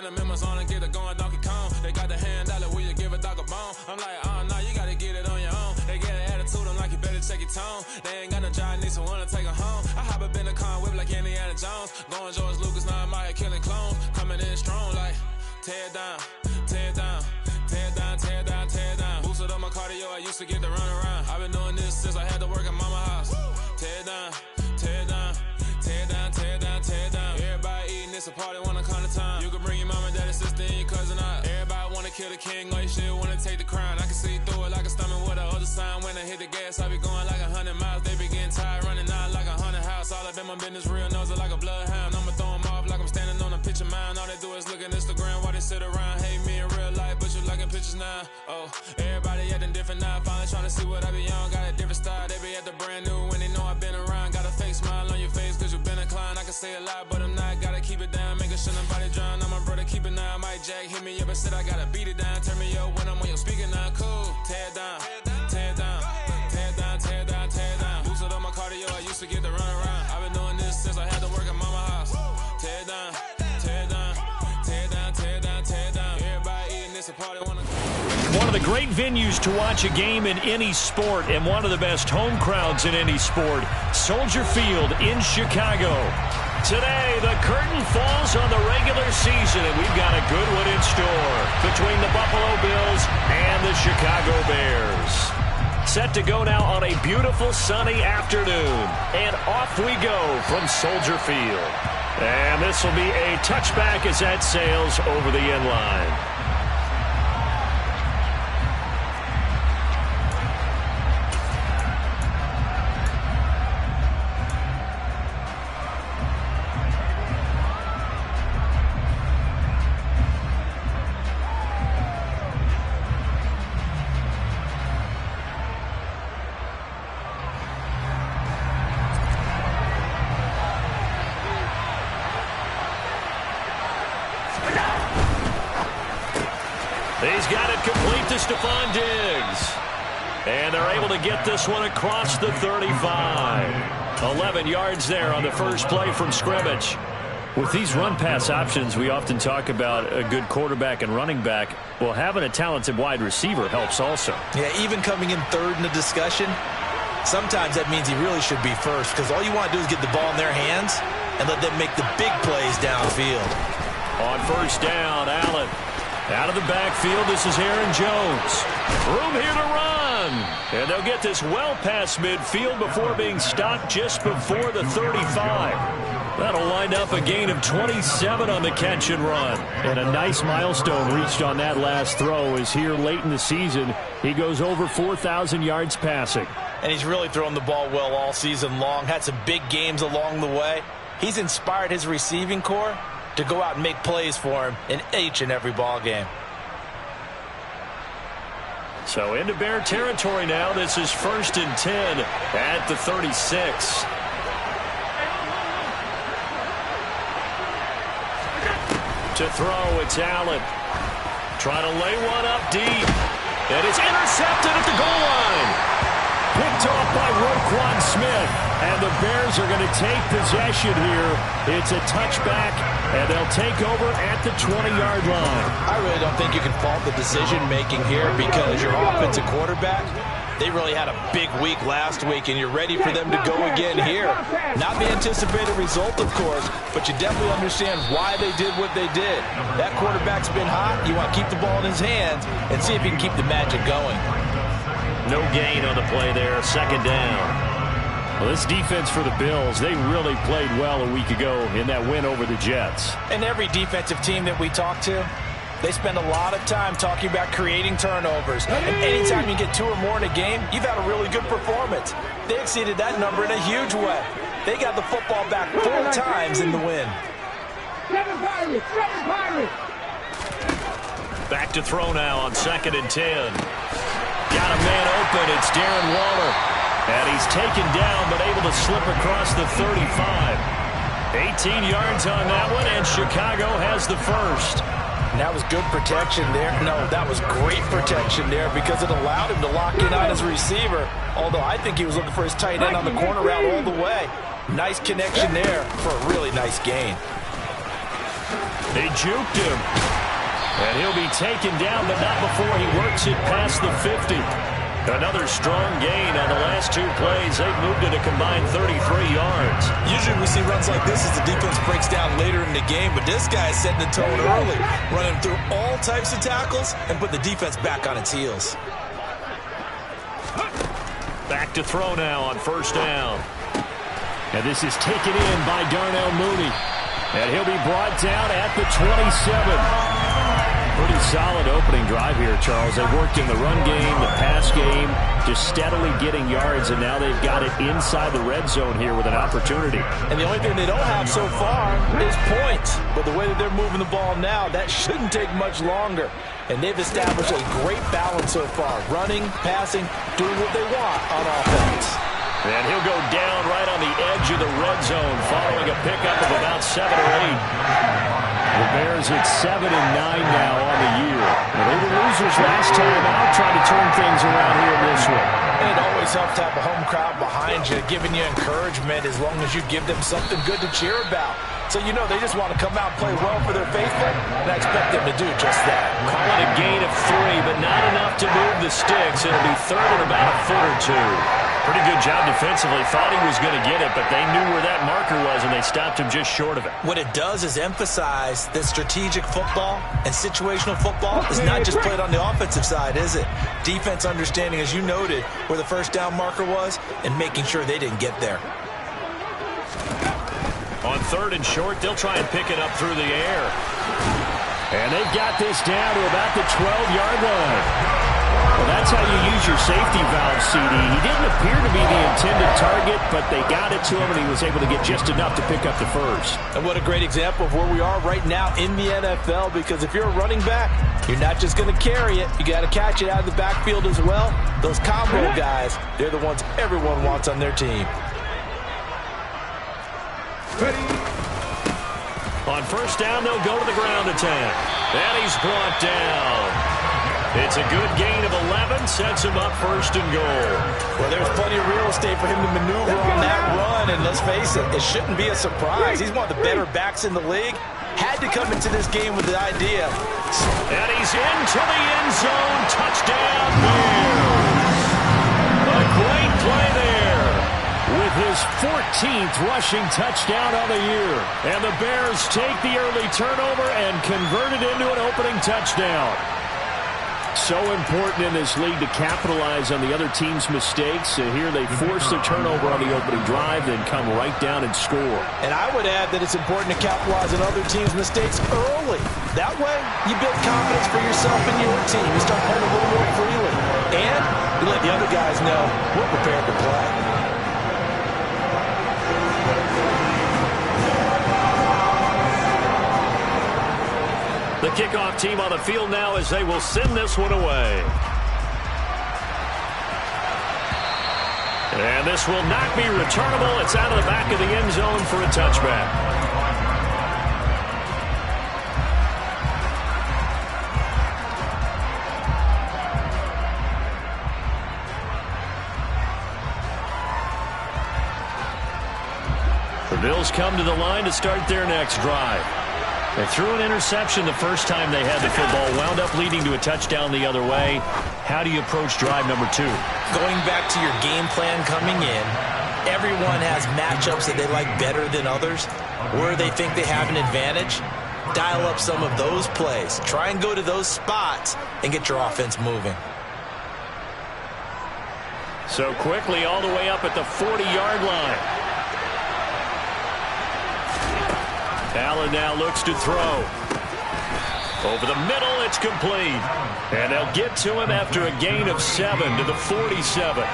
the members on and get it going Donkey Kong. They got the hand dollar, will you give a dog a bone? I'm like, nah, you gotta get it on your own. They get an attitude, I'm like, you better check your tone. They ain't got no job, need someone to take her home. I hop up in the car, whip like Indiana Jones. Going George Lucas, now I'm out here killing clones. Coming in strong like, tear it down, tear it down. Tear down, tear down, tear down. Boosted up my cardio, I used to get to run around. I've been doing this since I had to work at mama house. Tear down, tear down, tear down, tear down, tear down. Everybody eating, it's a party, wanna come to time. You can bring your mama, daddy, sister, and your cousin out. Everybody wanna kill the king, or you still wanna take the crown. I can see through it like a stomach with a other sign. When I hit the gas, I be going like 100 miles. They be getting tired, running out like 100 house. All up in my business, real nose like a bloodhound. I'ma throw them off like I'm standing on a picture mound. All they do is look at Instagram while they sit around. Hate me in real life, but you liking pictures now. Oh, everybody acting different now. Finally trying to see what I be on. Got a different style, they be at the brand new when they know I've been around. Got a fake smile on your face cause you been inclined. I can say a lot, but I'm not. Gotta keep it down, making sure nobody drown. I'm my brother, keep it now. Mike Jack hit me up and said I gotta beat it down. Turn me up when I'm on your speaker now. Cool, tear down, tear down, tear down, tear down, tear down. Boosted up my cardio, I used to get to run around. I've been doing this since I had to work at mama house. Tear down, tear down, tear down, tear down, tear down. Everybody eating, it's a party, wanna. One of the great venues to watch a game in any sport and one of the best home crowds in any sport, Soldier Field in Chicago. Today, the curtain falls on the regular season, and we've got a good one in store between the Buffalo Bills and the Chicago Bears. Set to go now on a beautiful sunny afternoon, and off we go from Soldier Field. And this will be a touchback as that sails over the end line. He's got it complete to Stephon Diggs. And they're able to get this one across the 35. 11 yards there on the first play from scrimmage. With these run-pass options, we often talk about a good quarterback and running back. Well, having a talented wide receiver helps also. Yeah, even coming in third in the discussion, sometimes that means he really should be first because all you want to do is get the ball in their hands and let them make the big plays downfield. On first down, Allen. Out of the backfield, this is Aaron Jones. Room here to run. And they'll get this well past midfield before being stopped just before the 35. That'll wind up a gain of 27 on the catch and run. And a nice milestone reached on that last throw is here late in the season. He goes over 4,000 yards passing. And he's really thrown the ball well all season long. Had some big games along the way. He's inspired his receiving corps to go out and make plays for him in each and every ball game. So into Bear territory now. This is 1st and 10 at the 36. To throw, it's Allen. Trying to lay one up deep. It is intercepted at the goal line. Picked off by Roquan Smith. And the Bears are going to take possession here. It's a touchback, and they'll take over at the 20-yard line. I really don't think you can fault the decision-making here because your offensive quarterback, they really had a big week last week, and you're ready for them to go again here. Not the anticipated result, of course, but you definitely understand why they did what they did. That quarterback's been hot. You want to keep the ball in his hands and see if he can keep the magic going. No gain on the play there. 2nd down. Well, this defense for the Bills, they really played well a week ago in that win over the Jets. And every defensive team that we talk to, they spend a lot of time talking about creating turnovers. And anytime you get 2 or more in a game, you've had a really good performance. They exceeded that number in a huge way. They got the football back 4 times in the win. Back to throw now on 2nd and 10. Got a man open. It's Darren Waller. And he's taken down, but able to slip across the 35. 18 yards on that one, and Chicago has the first. And that was good protection there. No, that was great protection there because it allowed him to lock in on his receiver. Although I think he was looking for his tight end on the corner route all the way. Nice connection there for a really nice gain. They juked him. And he'll be taken down, but not before he works it past the 50. Another strong gain on the last two plays. They've moved it a combined 33 yards. Usually we see runs like this as the defense breaks down later in the game, but this guy is setting the tone early, running through all types of tackles and put the defense back on its heels. Back to throw now on first down. And this is taken in by Darnell Mooney. And he'll be brought down at the 27. Pretty solid opening drive here, Charles. They worked in the run game, the pass game, just steadily getting yards, and now they've got it inside the red zone here with an opportunity. And the only thing they don't have so far is points. But the way that they're moving the ball now, that shouldn't take much longer. And they've established a great balance so far. Running, passing, doing what they want on offense. And he'll go down right on the edge of the red zone following a pickup of about 7 or 8. The Bears at 7-9 now on the year. And they were losers last time out, trying to turn things around here in this one. And it always helps to have a home crowd behind you, giving you encouragement as long as you give them something good to cheer about. So you know they just want to come out and play well for their faithful, and I expect them to do just that. Call it a gain of 3, but not enough to move the sticks. It'll be third and about a foot or two. Pretty good job defensively. Thought he was going to get it, but they knew where that marker was, and they stopped him just short of it. What it does is emphasize that strategic football and situational football is not just played on the offensive side, is it? Defense understanding, as you noted, where the first down marker was and making sure they didn't get there. On third and short, they'll try and pick it up through the air. And they've got this down to about the 12-yard line. Well, that's how you use your safety valve, CD. He didn't appear to be the intended target, but they got it to him, and he was able to get just enough to pick up the first. And what a great example of where we are right now in the NFL, because if you're a running back, you're not just going to carry it. You got to catch it out of the backfield as well. Those combo guys, they're the ones everyone wants on their team. On first down, they'll go to the ground attack. And he's brought down. It's a good gain of 11, sets him up first and goal. Well, there's plenty of real estate for him to maneuver on that run, and let's face it, it shouldn't be a surprise. He's one of the better backs in the league. Had to come into this game with the idea. And he's into the end zone. Touchdown, Bears. A great play there with his 14th rushing touchdown on the year. And the Bears take the early turnover and convert it into an opening touchdown. So important in this league to capitalize on the other team's mistakes. And here they force the turnover on the opening drive, then come right down and score. And I would add that it's important to capitalize on other teams' mistakes early. That way, you build confidence for yourself and your team. You start playing a little more freely. And you let the other guys know we're prepared to play. The kickoff team on the field now as they will send this one away. And this will not be returnable. It's out of the back of the end zone for a touchback. The Bills come to the line to start their next drive. They threw an interception the first time they had the football, wound up leading to a touchdown the other way. How do you approach drive number 2? Going back to your game plan coming in, everyone has matchups that they like better than others, where they think they have an advantage. Dial up some of those plays. Try and go to those spots and get your offense moving. So quickly all the way up at the 40-yard line. Allen now looks to throw. Over the middle, it's complete. And they'll get to him after a gain of 7 to the 47.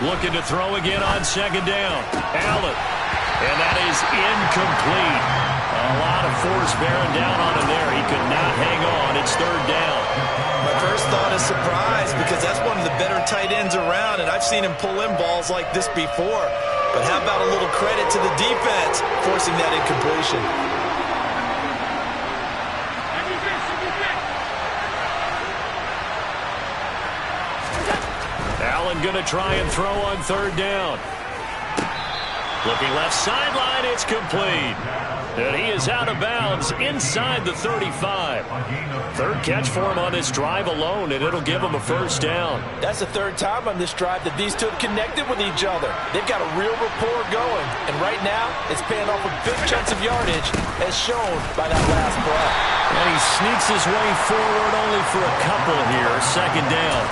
Looking to throw again on second down. Allen. And that is incomplete. A lot of force bearing down on him there. He could not hang on. It's third down. My first thought is surprise, because that's one of the better tight ends around, and I've seen him pull in balls like this before. But how about a little credit to the defense forcing that incompletion? Allen going to try and throw on third down. Looking left sideline, it's complete. And he is out of bounds inside the 35. Third catch for him on this drive alone, and it'll give him a first down. That's the third time on this drive that these two have connected with each other. They've got a real rapport going, and right now it's paying off with big chunks of yardage, as shown by that last play. And he sneaks his way forward only for a couple here, second down.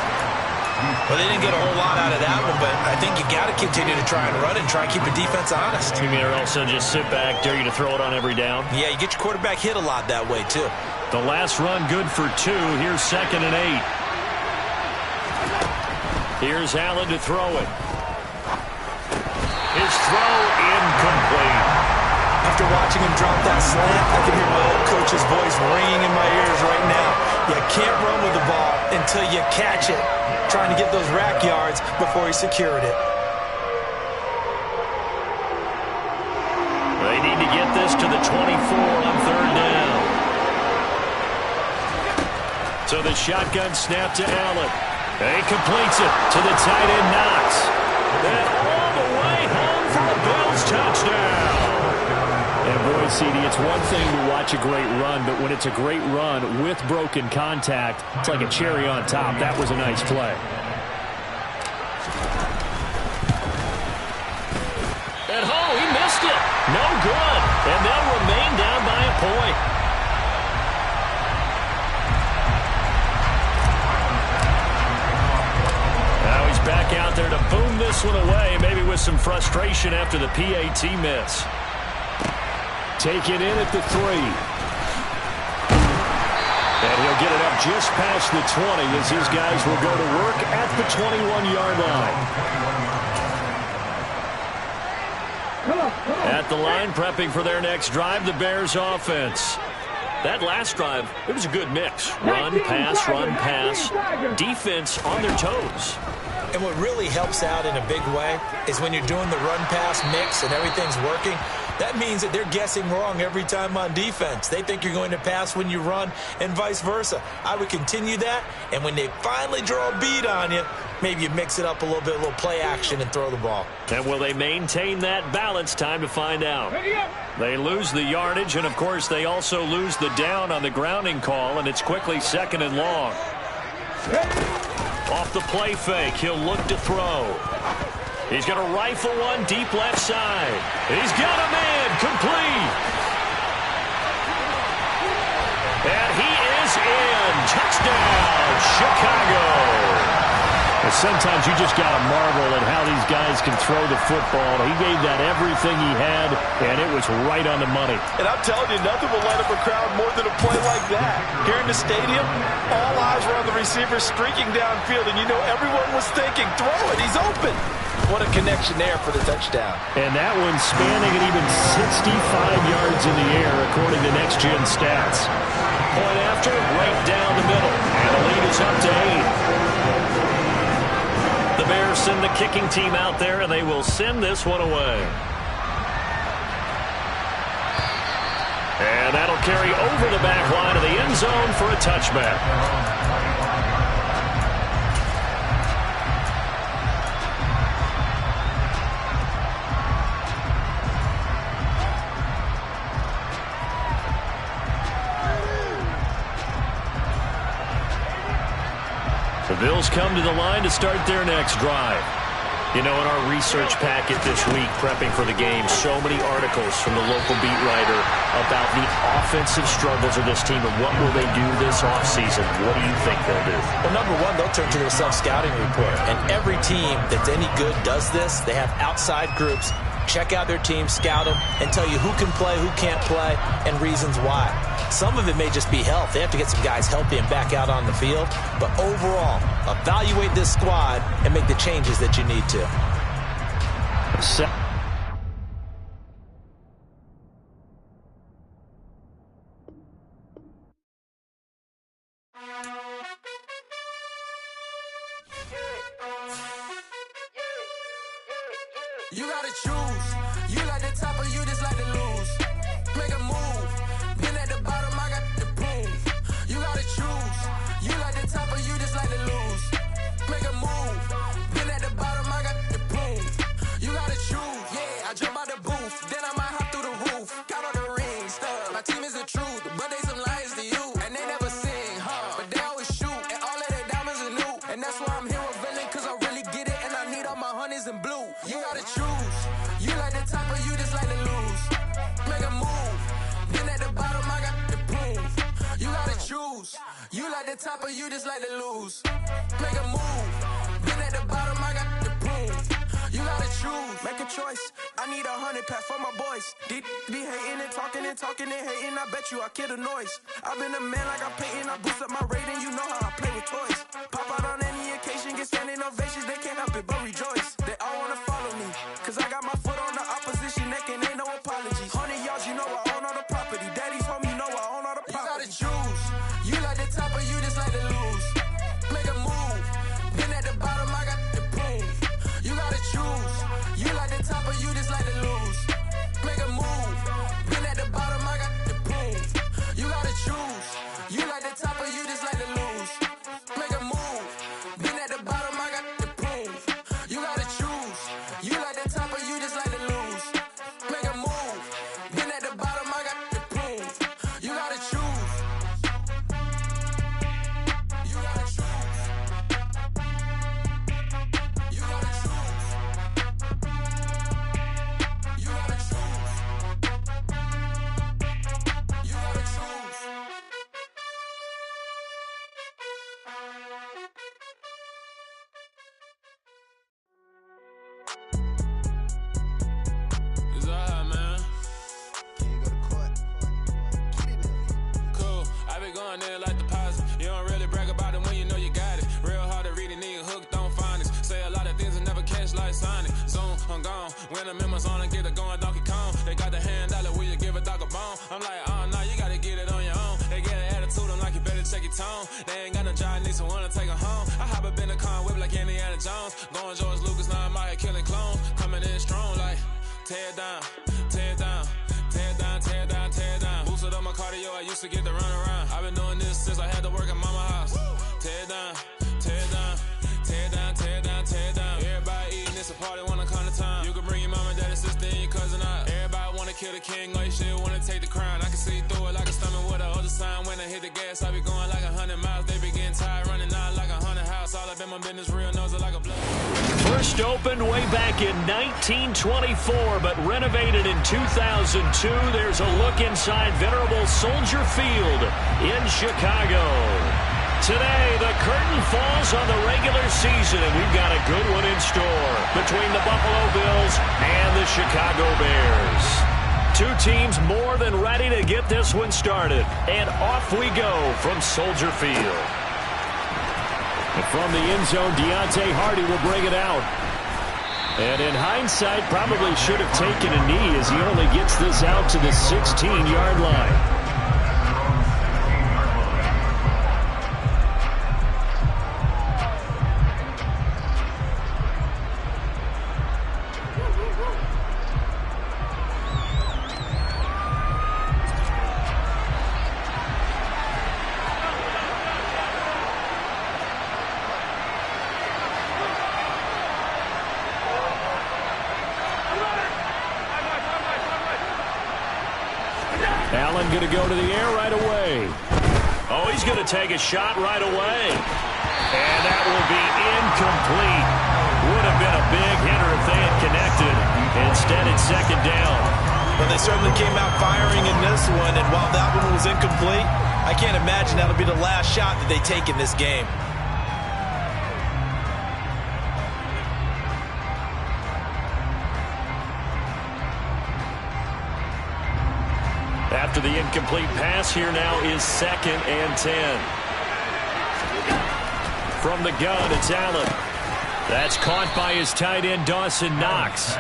Well, they didn't get a whole lot out of that one, but I think you got to continue to try and run and try and keep the defense honest. You mean also just sit back, dare you to throw it on every down? Yeah, you get your quarterback hit a lot that way, too. The last run good for 2. Here's 2nd and 8. Here's Allen to throw it. His throw incomplete. After watching him drop that slant, I can hear my old coach's voice ringing in my ears right now. You can't run with the ball until you catch it, trying to get those rack yards before he secured it. They need to get this to the 24 on third down. So the shotgun snap to Allen. And he completes it to the tight end, Knox. And all the way home for a Bills touchdown. And boy, CD, it's one thing to watch a great run, but when it's a great run with broken contact, it's like a cherry on top. That was a nice play. And he missed it. No good. And they'll remain down by a point. Now he's back out there to boom this one away, maybe with some frustration after the PAT miss. Taken in at the 3. And he'll get it up just past the 20 as his guys will go to work at the 21-yard line. At the line, prepping for their next drive, the Bears offense. That last drive, it was a good mix. Run, pass. Defense on their toes. And what really helps out in a big way is when you're doing the run-pass mix and everything's working, that means that they're guessing wrong every time on defense. They think you're going to pass when you run and vice versa. I would continue that, and when they finally draw a bead on you, maybe you mix it up a little bit, a little play action, and throw the ball. And will they maintain that balance? Time to find out. They lose the yardage, and, of course, they also lose the down on the grounding call, and it's quickly 2nd and long. Off the play fake, he'll look to throw. He's going to rifle one deep left side. He's got a man, complete. And he is in. Touchdown, Chicago. Sometimes you just got to marvel at how these guys can throw the football. He gave that everything he had, and it was right on the money. And I'm telling you, nothing will light up a crowd more than a play like that. Here in the stadium, all eyes were on the receiver streaking downfield, and you know everyone was thinking, throw it, he's open. What a connection there for the touchdown. And that one spanning at even 65 yards in the air, according to Next Gen Stats. Point after, right down the middle, and the lead is up to 8. The Bears send the kicking team out there, and they will send this one away. And that'll carry over the back line of the end zone for a touchback. The Bills come to the line to start their next drive. You know, in our research packet this week, prepping for the game, so many articles from the local beat writer about the offensive struggles of this team and what will they do this offseason. What do you think they'll do? Well, number one, they'll turn to their self-scouting report. And every team that's any good does this. They have outside groups. Check out their team, scout them, and tell you who can play, who can't play, and reasons why. Some of it may just be health. They have to get some guys healthy and back out on the field. But overall, evaluate this squad and make the changes that you need to. You gotta choose. You like the top or you just like to lose. Make a move. Been at the bottom, I got the prove. You gotta choose. You like the top or you just like to lose. Make a move. Been at choose. You like the top or you just like to lose. Make a move. Been at the bottom, I got the prove. You gotta choose. Make a choice. I need 100 pack for my boys. Be hating and talking and talking and hating. I bet you I kill the noise. I've been a man like I'm painting. I boost up my rating. You know how I play with toys. Pop out on any occasion, get standing ovations. They can't help it but rejoice. They all wanna follow me. Cause I got my foot on the opposition neck and ain't no apologies. 100 yards, you know I own all the property. Daddy's home, you know I own all the property. You gotta choose. You like the top or you just like to lose. Make a move. Been at the bottom, I got the proof. You gotta choose. You like the top or you just like to lose. Make a move. Been at the bottom, I got the proof. You gotta choose. You like the top or you just like to lose. Make a move. Been at the bottom, I got the proof. You gotta choose. You like the top or you just like to lose. Make a move. Been at the bottom, I got the proof. You gotta choose. You gotta choose. You gotta choose. You gotta choose. You gotta choose. It's alright, man. Cool. I be going there like deposit. You don't really brag about it when you know you got it. Real hard to read a nigga hooked on phonics. Say a lot of things and never catch like Sonic. Zoom, I'm gone. When the members on and get it going Donkey Kong. They got the hand dollar, will you give a dog a bone? I'm like, oh no, you gotta get it on your own. They get an attitude, I'm like, you better check your tone. They ain't got no job, need someone to take her home. I hop up in the car, whip like Indiana Jones. Going George Lucas, now I'm out here killing clones. Coming in strong like, tear down, tear down, tear down, tear down, tear down. Boosted up my cardio, I used to get to run around. I've been doing this since I had to work at mama house. Tear down, tear down, tear down, tear down, tear down. Everybody eating, it's a party when I come to time. You can bring your mama, daddy, sister, and your cousin out. Everybody wanna kill the king, or you shit wanna take the crown. I can see through it like a stomach with a other sign. When I hit the gas, I be going like 100 miles. They be getting tired, running out like 100 house. All up in my business, real nose like a blood. First opened way back in 1924, but renovated in 2002. There's a look inside venerable Soldier Field in Chicago. Today, the curtain falls on the regular season, and we've got a good one in store between the Buffalo Bills and the Chicago Bears. Two teams more than ready to get this one started, and off we go from Soldier Field. And from the end zone, Deontay Hardy will bring it out. And in hindsight, probably should have taken a knee as he only gets this out to the 16-yard line. Allen going to go to the air right away. Oh, he's going to take a shot right away. And that will be incomplete. Would have been a big hitter if they had connected. Instead, it's second down. Well, they certainly came out firing in this one, and while that one was incomplete, I can't imagine that'll be the last shot that they take in this game. After the incomplete pass, here now is 2nd and 10. From the gun, it's Allen. That's caught by his tight end, Dawson Knox.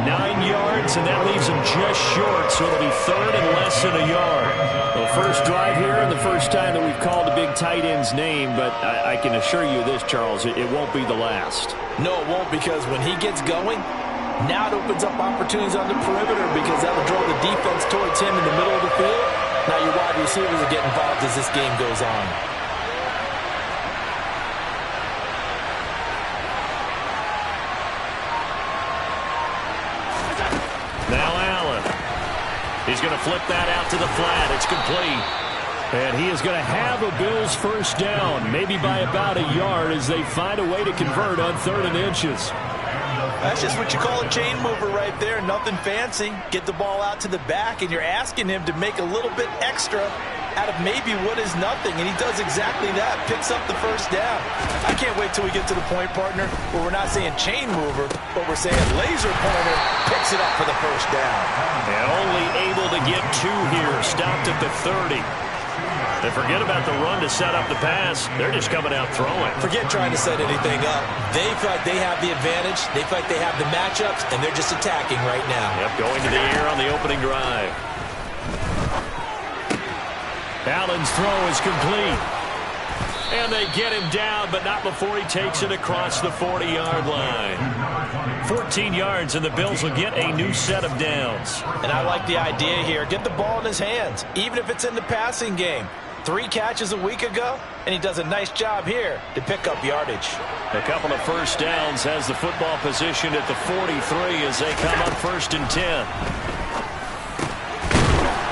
9 yards, and that leaves him just short, so it'll be 3rd and less than a yard. The first drive here and the first time that we've called a big tight end's name, but I can assure you this, Charles, it won't be the last. No, it won't, because when he gets going, now it opens up opportunities on the perimeter because that will draw the defense towards him in the middle of the field. Now your wide receivers will get involved as this game goes on. Now Allen. He's going to flip that out to the flat. It's complete. And he is going to have a Bills first down, maybe by about a yard as they find a way to convert on 3rd and inches. That's just what you call a chain mover right there. Nothing fancy. Get the ball out to the back, and you're asking him to make a little bit extra out of maybe what is nothing, and he does exactly that, picks up the first down. I can't wait till we get to the point, partner, where we're not saying chain mover, but we're saying laser pointer picks it up for the first down. And only able to get 2 here, stopped at the 30. They forget about the run to set up the pass. They're just coming out throwing. Forget trying to set anything up. They feel like they have the advantage. They feel like they have the matchups, and they're just attacking right now. Yep, going to the air on the opening drive. Allen's throw is complete. And they get him down, but not before he takes it across the 40-yard line. 14 yards, and the Bills will get a new set of downs. And I like the idea here. Get the ball in his hands, even if it's in the passing game. 3 catches a week ago, and he does a nice job here to pick up yardage. A couple of first downs, has the football position at the 43 as they come up 1st and 10.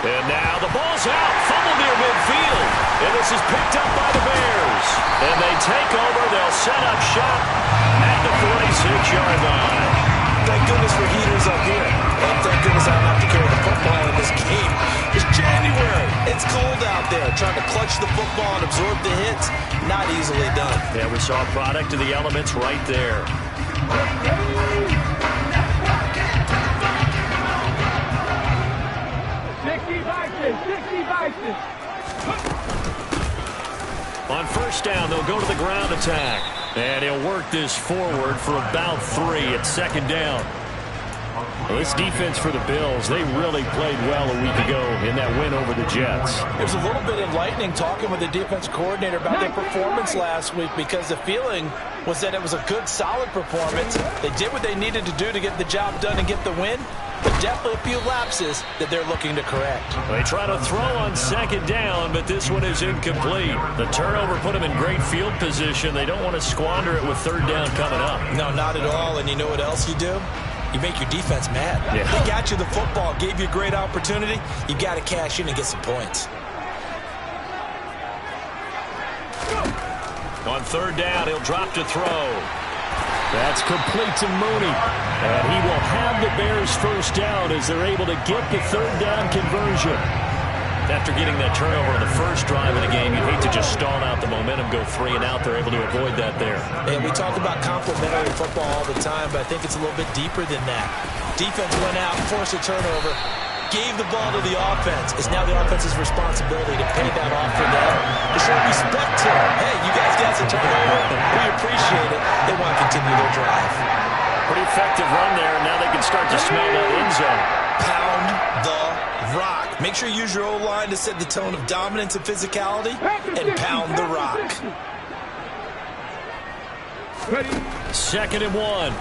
And now the ball's out, fumbled near midfield. And this is picked up by the Bears. And they take over, they'll set up shop at the 46-yard line. Thank goodness for heaters up here. And thank goodness I don't have to carry the football in this game. It's January. It's cold out there. Trying to clutch the football and absorb the hits, not easily done. Yeah, we saw a product of the elements right there. On first down, they'll go to the ground attack. And he'll work this forward for about 3 at 2nd down. Well, this defense for the Bills, they really played well a week ago in that win over the Jets. There's a little bit enlightening talking with the defense coordinator about their performance last week, because the feeling was that it was a good, solid performance. They did what they needed to do to get the job done and get the win, but definitely a few lapses that they're looking to correct. They try to throw on 2nd down, but this one is incomplete. The turnover put them in great field position. They don't want to squander it with 3rd down coming up. No, not at all. And you know what else you do? You make your defense mad. Yeah. They got you the football, gave you a great opportunity. You got to cash in and get some points. On 3rd down, he'll drop to throw. That's complete to Mooney. And he will have the Bears first down as they're able to get the 3rd down conversion. After getting that turnover on the first drive of the game, you'd hate to just stall out the momentum, go 3 and out. They're able to avoid that there. And we talk about complementary football all the time, but I think it's a little bit deeper than that. Defense went out, forced a turnover, gave the ball to the offense. It's now the offense's responsibility to pay that off for them, to show respect to them. Hey, you guys got some turnover. We appreciate it. They want to continue their drive. Pretty effective run there, and now they can start to smell that end zone. Pound the rock. Make sure you use your O-line to set the tone of dominance and physicality, and pound the rock. 2nd and 1.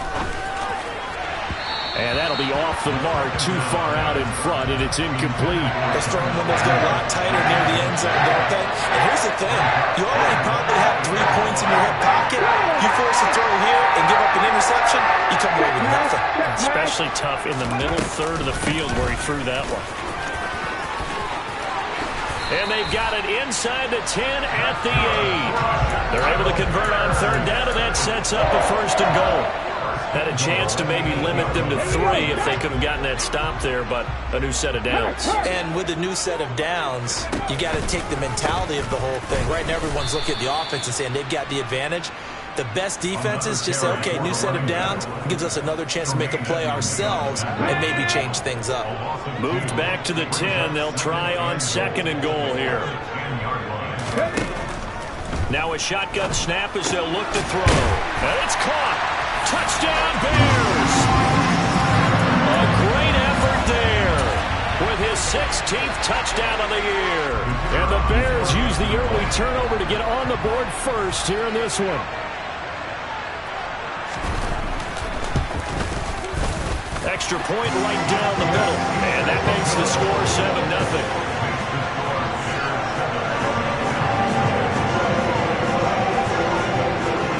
And that'll be off the mark, too far out in front, and it's incomplete. Those throwing windows get a lot tighter near the end zone, don't they? And here's the thing. You already probably have 3 points in your hip pocket. You force a throw here and give up an interception, you come away with nothing. Especially tough in the middle 3rd of the field where he threw that one. And they've got it inside the 10 at the 8. They're able to convert on 3rd down, and that sets up a 1st and goal. Had a chance to maybe limit them to 3 if they could have gotten that stop there, but a new set of downs. And with a new set of downs, you got to take the mentality of the whole thing. Right now, everyone's looking at the offense and saying they've got the advantage. The best defenses just say, okay, new set of downs, gives us another chance to make a play ourselves and maybe change things up. Moved back to the 10. They'll try on 2nd and goal here. Now a shotgun snap as they'll look to throw. And it's caught. Touchdown, Bears! A great effort there with his 16th touchdown of the year. And the Bears use the early turnover to get on the board first here in this one. Extra point right down the middle. And that makes the score 7-0.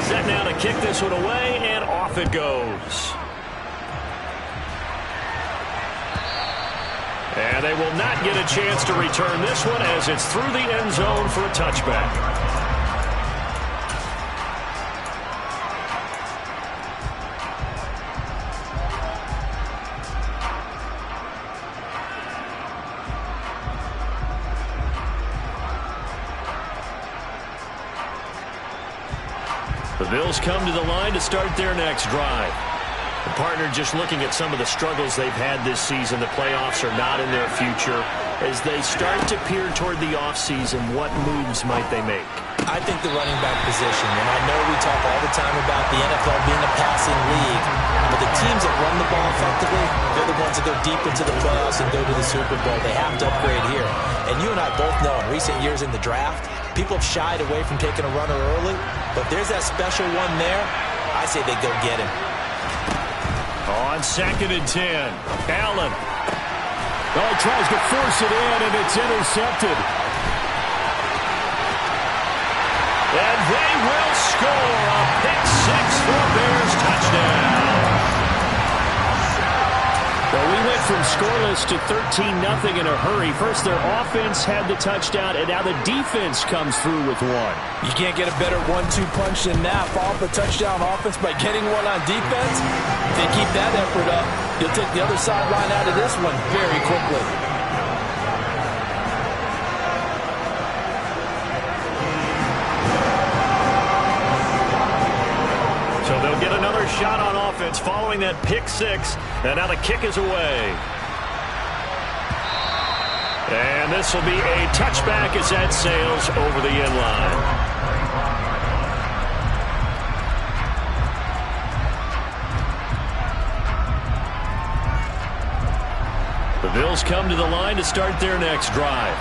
Set now to kick this one away, and off it goes. And they will not get a chance to return this one as it's through the end zone for a touchback. Bills come to the line to start their next drive. The partner just looking at some of the struggles they've had this season. The playoffs are not in their future. As they start to peer toward the offseason, what moves might they make? I think the running back position, and I know we talk all the time about the NFL being a passing league, but the teams that run the ball effectively, they're the ones that go deep into the playoffs and go to the Super Bowl. They have to upgrade here. And you and I both know in recent years in the draft, people have shied away from taking a runner early, but if there's that special one there, I say they go get him. On 2nd and 10, Allen. Oh, he tries to force it in, and it's intercepted. And they will score a pick six for a Bears touchdown. Well, we went from scoreless to 13-0 in a hurry. First, their offense had the touchdown, and now the defense comes through with one. You can't get a better 1-2 punch than that. Follow up a touchdown offense by getting one on defense. If they keep that effort up, you'll take the other sideline out of this one very quickly. So they'll get another shot on offense following that pick six. And now the kick is away. And this will be a touchback as that sails over the end line. The Bills come to the line to start their next drive.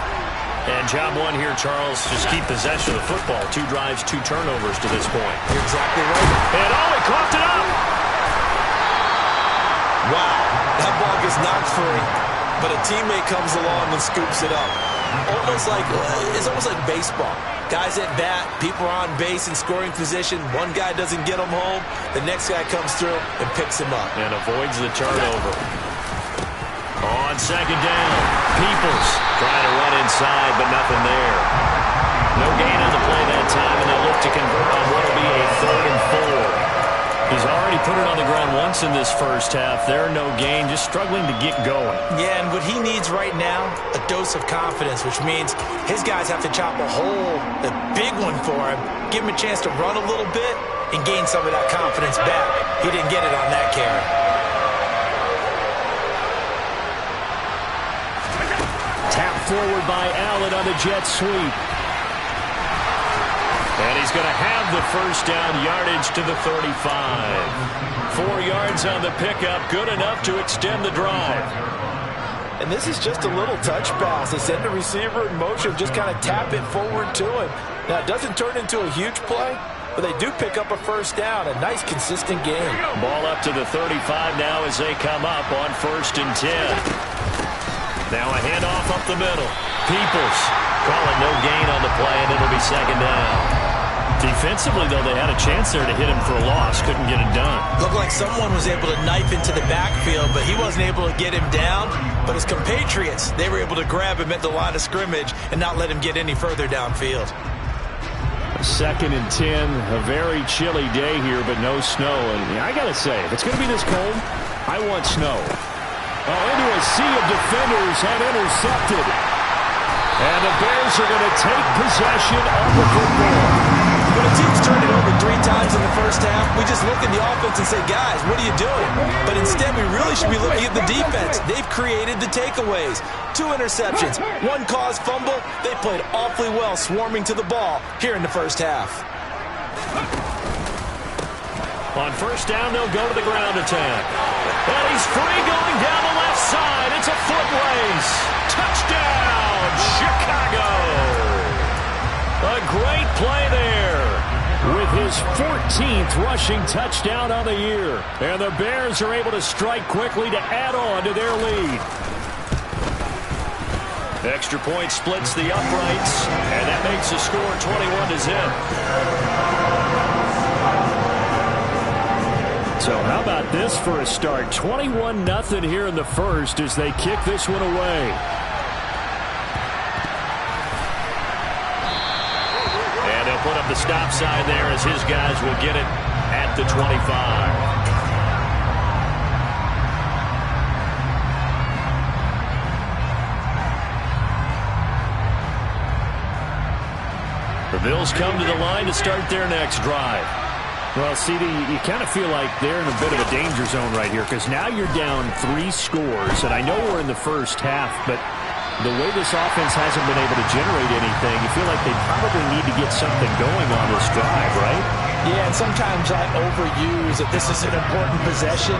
And job one here, Charles, just keep possession of the football. 2 drives, 2 turnovers to this point. You're exactly right. And he coughed it up. Wow, that ball gets knocked free, but a teammate comes along and scoops it up. It's almost like baseball. Guys at bat, people are on base in scoring position. One guy doesn't get him home. The next guy comes through and picks him up. And avoids the turnover. On 2nd down, Peoples trying to run inside, but nothing there. No gain on the play that time, and they'll look to convert on what will be a 3rd and 4. He's already put it on the ground once in this first half. There, no gain, just struggling to get going. Yeah, and what he needs right now, a dose of confidence, which means his guys have to chop a hole, a big one for him, give him a chance to run a little bit and gain some of that confidence back. He didn't get it on that carry. Tap forward by Allen on the jet sweep. And he's going to have the first down, yardage to the 35. 4 yards on the pickup, good enough to extend the drive. And this is just a little touch pass. They send the receiver in motion, just kind of tap it forward to him. Now, it doesn't turn into a huge play, but they do pick up a first down, a nice, consistent game. Ball up to the 35 now as they come up on 1st and 10. Now a handoff up the middle. Peoples calling no gain on the play, and it'll be 2nd down. Defensively, though, they had a chance there to hit him for a loss. Couldn't get it done. Looked like someone was able to knife into the backfield, but he wasn't able to get him down. But his compatriots, they were able to grab him at the line of scrimmage and not let him get any further downfield. 2nd and 10, a very chilly day here, but no snow. And I got to say, if it's going to be this cold, I want snow. Oh, into a sea of defenders and intercepted. And the Bears are going to take possession of the football. When a team's turned it over 3 times in the first half, we just look at the offense and say, guys, what are you doing? But instead, we really should be looking at the defense. They've created the takeaways. 2 interceptions, 1 caused fumble. They played awfully well swarming to the ball here in the first half. On 1st down, they'll go to the ground attack. And he's free going down the left side. It's a foot race. Touchdown, Chicago. A great play there with his 14th rushing touchdown on the year. And the Bears are able to strike quickly to add on to their lead. Extra point splits the uprights, and that makes the score 21-0. So how about this for a start? 21-0 here in the first as they kick this one away. And they'll put up the stop sign there as his guys will get it at the 25. The Bills come to the line to start their next drive. Well, CD, you kind of feel like they're in a bit of a danger zone right here because now you're down 3 scores, and I know we're in the first half, but the way this offense hasn't been able to generate anything, you feel like they probably need to get something going on this drive, right? Yeah, and sometimes I overuse that this is an important possession,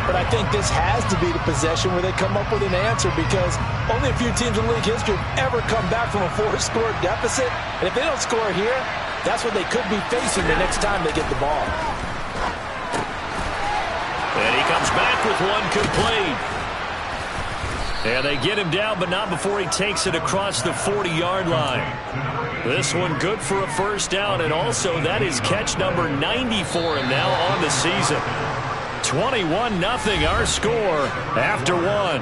but I think this has to be the possession where they come up with an answer because only a few teams in league history have ever come back from a 4-score deficit, and if they don't score here, that's what they could be facing the next time they get the ball. And he comes back with one complete. And they get him down, but not before he takes it across the 40-yard line. This one good for a first down, and also that is catch number 90 for him now on the season. 21-0 our score after one.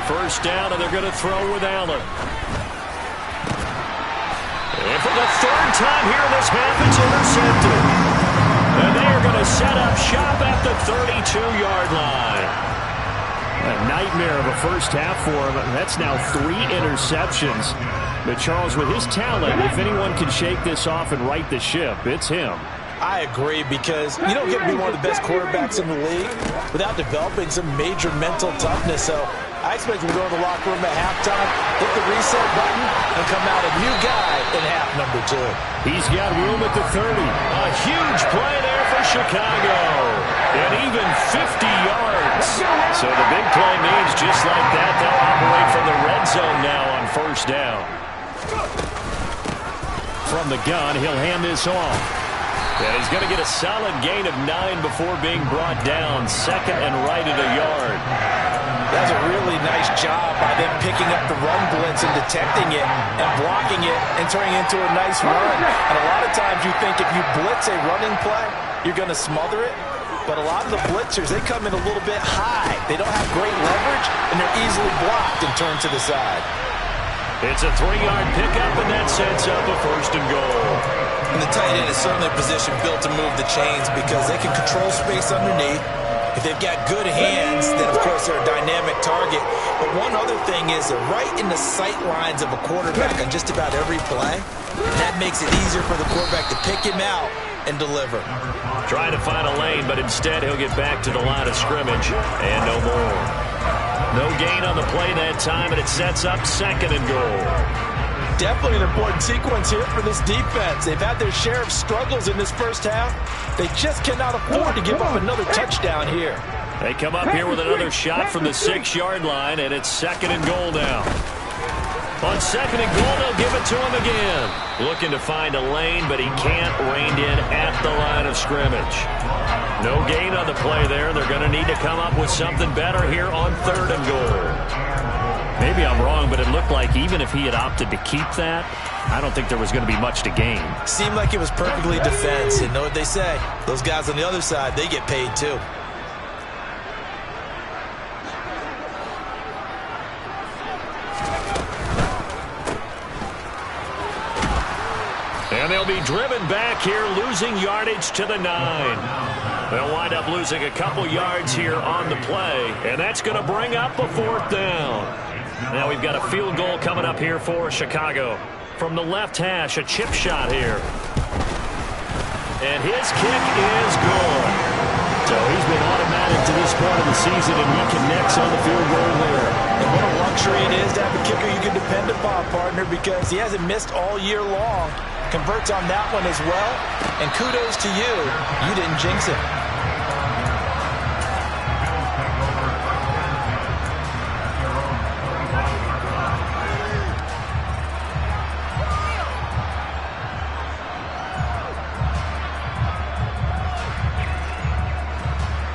First down, and they're going to throw with Allen. And for the third time here in this half, it's intercepted. And they are going to set up shop at the 32-yard line. A nightmare of a first half for him. That's now 3 interceptions. But Charles, with his talent, if anyone can shake this off and right the ship, it's him. I agree, because you don't get to be one of the best quarterbacks in the league without developing some major mental toughness. So I expect him to go to the locker room at halftime, hit the reset button, and come out a new guy in half number 2. He's got room at the 30. A huge play there for Chicago. And even 50 yards. So the big play means just like that, they'll operate from the red zone now on first down. From the gun, he'll hand this off. And he's going to get a solid gain of 9 before being brought down. Second and right at a yard. That's a really nice job by them picking up the run blitz and detecting it and blocking it and turning it into a nice run. And a lot of times you think if you blitz a running play, you're going to smother it. But a lot of the blitzers, they come in a little bit high. They don't have great leverage, and they're easily blocked and turned to the side. It's a 3-yard pickup, and that sets up a first and goal. And the tight end is certainly a position built to move the chains because they can control space underneath. If they've got good hands, then of course they're a dynamic target. But one other thing is they're right in the sight lines of a quarterback on just about every play. And that makes it easier for the quarterback to pick him out and deliver. Trying to find a lane, but instead he'll get back to the line of scrimmage and no more. No gain on the play that time, and it sets up second and goal. Definitely an important sequence here for this defense. They've had their share of struggles in this first half. They just cannot afford to give up another touchdown here. They come up here with another shot from the 6-yard line, and it's second and goal now. On second and goal, they'll give it to him again. Looking to find a lane, but he can't rein in at the line of scrimmage. No gain on the play there. They're going to need to come up with something better here on third and goal. Maybe I'm wrong, but it looked like even if he had opted to keep that, I don't think there was going to be much to gain. Seemed like it was perfectly defense. And know what they say? Those guys on the other side, they get paid too. And they'll be driven back here, losing yardage to the 9. They'll wind up losing a couple yards here on the play, and that's going to bring up a fourth down. Now we've got a field goal coming up here for Chicago. From the left hash, a chip shot here. And his kick is good. So he's been automatic to this part of the season, and he connects on the field goal there. And what a luxury it is to have a kicker you can depend upon, partner, because he hasn't missed all year long. Converts on that one as well. And kudos to you. You didn't jinx it.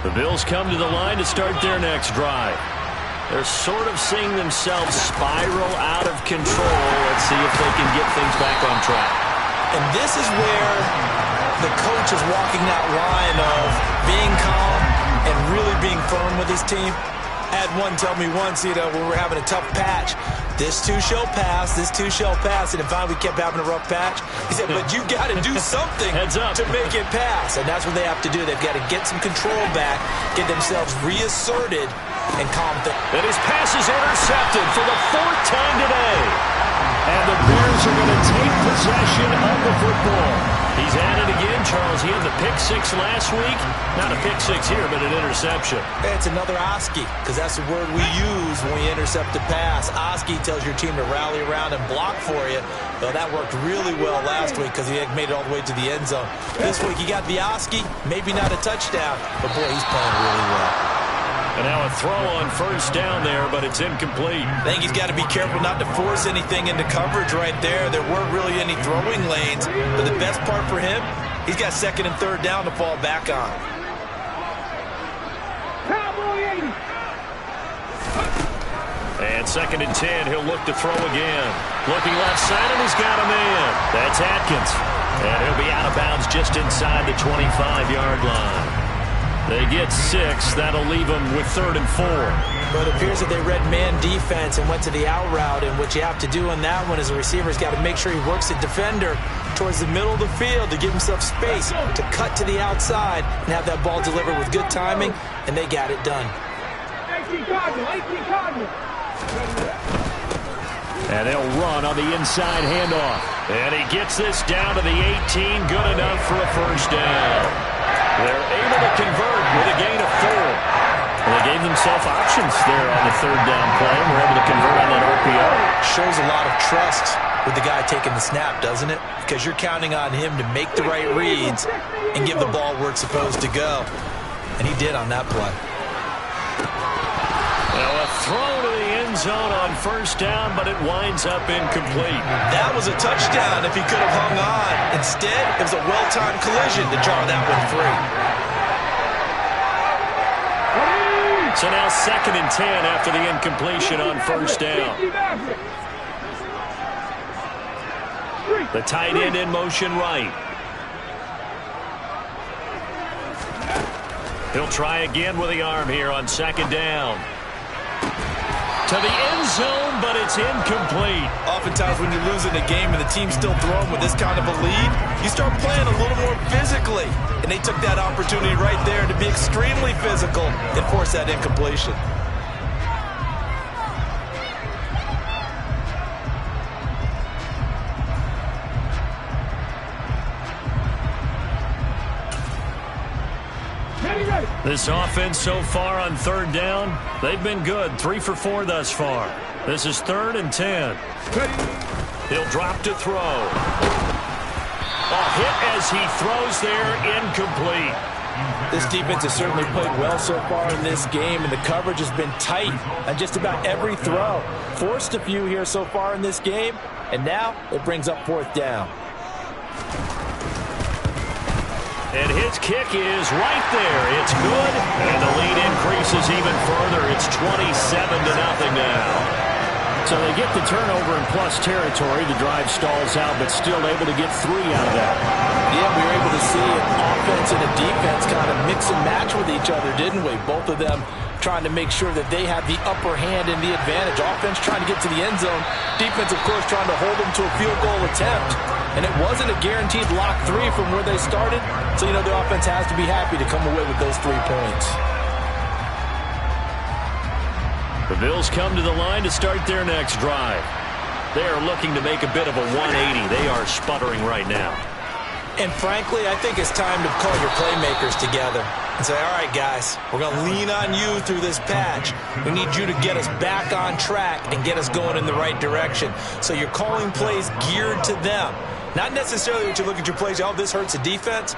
The Bills come to the line to start their next drive. They're sort of seeing themselves spiral out of control. Let's see if they can get things back on track. And this is where the coach is walking that line of being calm and really being firm with his team. I had one tell me once, when we're having a tough patch, This too shall pass. This too shall pass. And finally we kept having a rough patch. He said, but you got to do something to make it pass. And that's what they have to do. They've got to get some control back, get themselves reasserted, and calm things. And his pass is intercepted for the 4th time today. And the Bears are going to take possession of the football. He's at it again, Charles. He had the pick 6 last week. Not a pick 6 here, but an interception. It's another Oski, because that's the word we use when we intercept a pass. Oski tells your team to rally around and block for you. Well, that worked really well last week because he had made it all the way to the end zone. This week he got the Oski, maybe not a touchdown, but boy, he's playing really well. And now a throw on 1st down there, but it's incomplete. I think he's got to be careful not to force anything into coverage right there. There weren't really any throwing lanes, but the best part for him, he's got 2nd and 3rd down to fall back on. And 2nd and 10, he'll look to throw again. Looking left side, and he's got a man. That's Atkins. And he'll be out of bounds just inside the 25-yard line. They get 6. That'll leave them with 3rd and 4. But it appears that they read man defense and went to the out route. And what you have to do on that one is the receiver's got to make sure he works the defender towards the middle of the field to give himself space to cut to the outside and have that ball delivered with good timing. And they got it done. And they'll run on the inside handoff. And he gets this down to the 18. Good enough for a 1st down. They're able to convert with a gain of 4. And they gave themselves options there on the 3rd down play. And were able to convert on that RPO. Shows a lot of trust with the guy taking the snap, doesn't it? Because you're counting on him to make the right reads and give the ball where it's supposed to go. And he did on that play. Now a throw to the end zone on 1st down, but it winds up incomplete. That was a touchdown if he could have hung on. Instead, it was a well-timed collision to draw that one free. So now 2nd and 10 after the incompletion on 1st down. The tight end in motion right. He'll try again with the arm here on 2nd down. To the end zone, but it's incomplete. Oftentimes when you're losing a game and the team's still throwing with this kind of a lead, you start playing a little more physically. And they took that opportunity right there to be extremely physical and force that incompletion. This offense so far on 3rd down, they've been good. 3 for 4 thus far. This is 3rd and 10. He'll drop to throw. A hit as he throws there, incomplete. This defense has certainly played well so far in this game, and the coverage has been tight on just about every throw. Forced a few here so far in this game, and now it brings up 4th down. And his kick is right there. It's good, and the lead increases even further. It's 27-0 now. So they get the turnover in plus territory. The drive stalls out, but still able to get 3 out of that. Yeah, we were able to see an offense and a defense kind of mix and match with each other, didn't we? Both of them trying to make sure that they have the upper hand and the advantage. Offense trying to get to the end zone. Defense, of course, trying to hold them to a field goal attempt. And it wasn't a guaranteed lock 3 from where they started. So, you know, the offense has to be happy to come away with those 3 points. The Bills come to the line to start their next drive. They are looking to make a bit of a 180. They are sputtering right now. And frankly, I think it's time to call your playmakers together and say, all right, guys, we're going to lean on you through this patch. We need you to get us back on track and get us going in the right direction. So you're calling plays geared to them. Not necessarily that you look at your plays, oh, this hurts the defense.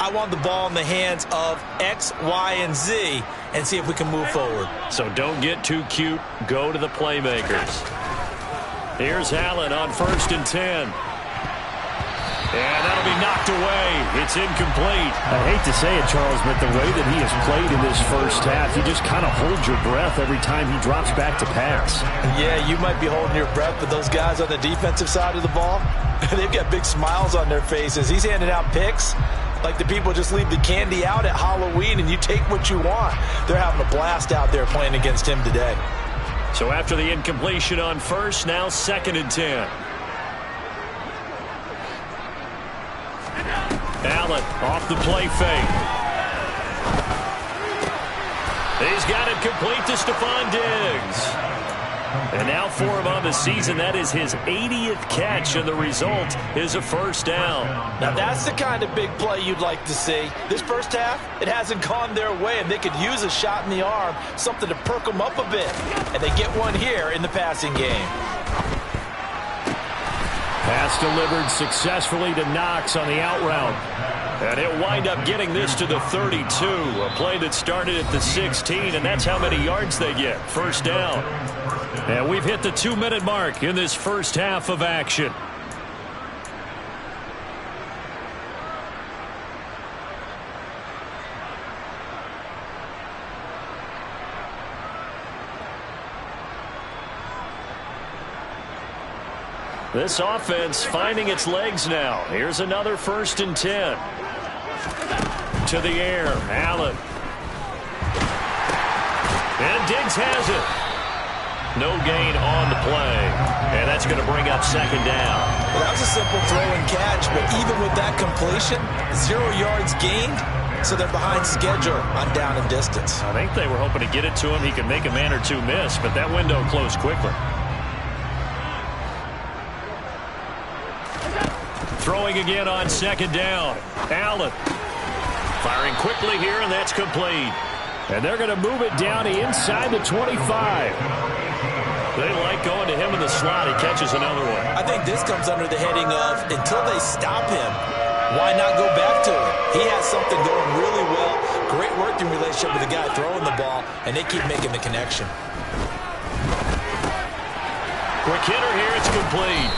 I want the ball in the hands of X, Y, and Z and see if we can move forward. So don't get too cute. Go to the playmakers. Here's Allen on 1st and 10. And that'll be knocked away. It's incomplete. I hate to say it, Charles, but the way that he has played in this first half, you just kind of hold your breath every time he drops back to pass. Yeah, you might be holding your breath, but those guys on the defensive side of the ball, they've got big smiles on their faces. He's handing out picks like the people just leave the candy out at Halloween and you take what you want. They're having a blast out there playing against him today. So after the incompletion on first, now 2nd and 10. Allen off the play fake. He's got it complete to Stephon Diggs. And now for him on the season, that is his 80th catch, and the result is a first down. Now that's the kind of big play you'd like to see. This first half, it hasn't gone their way, and they could use a shot in the arm, something to perk them up a bit. And they get one here in the passing game. Pass delivered successfully to Knox on the out route. And he'll wind up getting this to the 32. A play that started at the 16, and that's how many yards they get. First down. And we've hit the 2-minute mark in this first half of action. This offense finding its legs now. Here's another 1st and 10. To the air, Allen. And Diggs has it. No gain on the play. And that's going to bring up 2nd down. Well, that was a simple throw and catch, but even with that completion, 0 yards gained, so they're behind schedule on down and distance. I think they were hoping to get it to him. He could make a man or two miss, but that window closed quickly. Throwing again on 2nd down. Allen firing quickly here, and that's complete. And they're going to move it down inside the 25. They like going to him in the slot. He catches another one. I think this comes under the heading of, until they stop him, why not go back to him? He has something going really well. Great working relationship with the guy throwing the ball, and they keep making the connection. Quick hitter here. It's complete.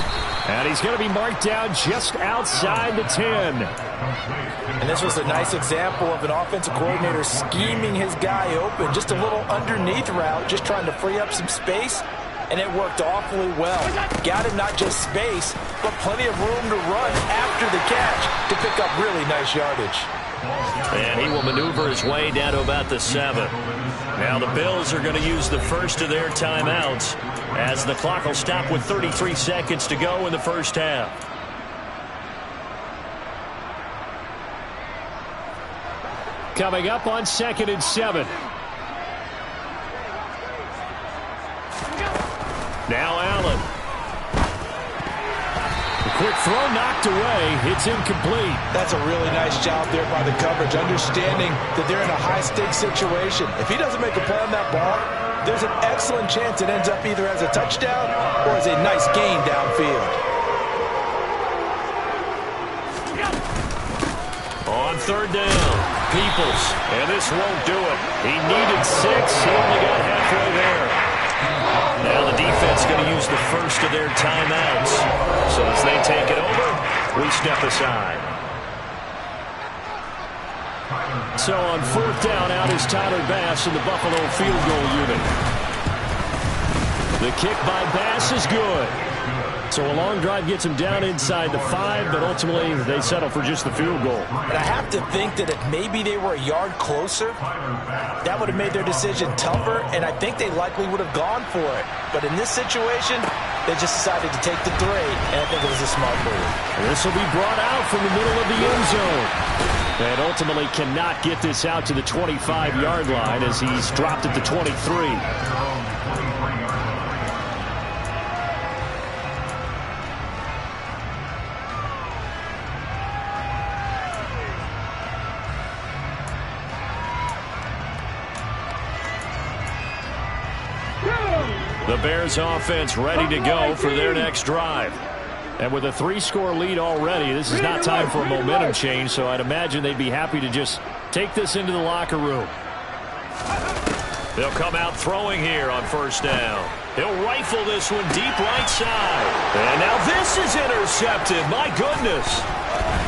And he's going to be marked down just outside the 10. And this was a nice example of an offensive coordinator scheming his guy open. Just a little underneath route, just trying to free up some space. And it worked awfully well. Got him not just space, but plenty of room to run after the catch to pick up really nice yardage. And he will maneuver his way down to about the 7. Now the Bills are going to use the first of their timeouts, as the clock will stop with 33 seconds to go in the first half. Coming up on 2nd and 7. Now Allen. A quick throw knocked away. It's incomplete. That's a really nice job there by the coverage, understanding that they're in a high-stakes situation. If he doesn't make a play on that ball, there's an excellent chance it ends up either as a touchdown or as a nice gain downfield. On 3rd down, Peoples, and this won't do it. He needed 6. He only got halfway there. Now the defense going to use the first of their timeouts. So as they take it over, we step aside. So on 4th down, out is Tyler Bass in the Buffalo field goal unit. The kick by Bass is good. So a long drive gets him down inside the 5, but ultimately they settle for just the field goal. And I have to think that if maybe they were a yard closer, that would have made their decision tougher, and I think they likely would have gone for it. But in this situation, they just decided to take the 3, and I think it was a smart move. This will be brought out from the middle of the end zone. And ultimately cannot get this out to the 25-yard line as he's dropped at the 23. The Bears offense ready to go for their next drive. And with a 3-score lead already, this is not time for a momentum change, so I'd imagine they'd be happy to just take this into the locker room. They'll come out throwing here on 1st down. He'll rifle this one deep right side. And now this is intercepted. My goodness.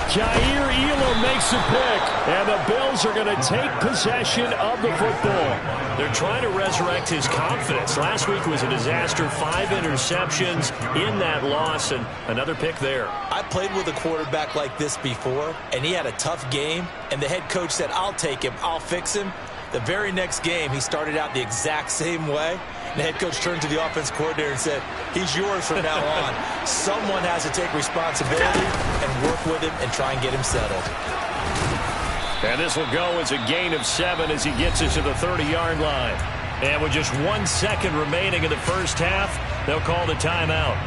Jair Elam makes a pick, and the Bills are going to take possession of the football. They're trying to resurrect his confidence. Last week was a disaster, 5 interceptions in that loss, and another pick there. I played with a quarterback like this before, and he had a tough game, and the head coach said, I'll take him, I'll fix him. The very next game, he started out the exact same way, The head coach turned to the offense coordinator and said, he's yours from now on. Someone has to take responsibility and work with him and try and get him settled. And this will go as a gain of 7 as he gets us to the 30-yard line. And with just 1 second remaining in the first half, they'll call the timeout.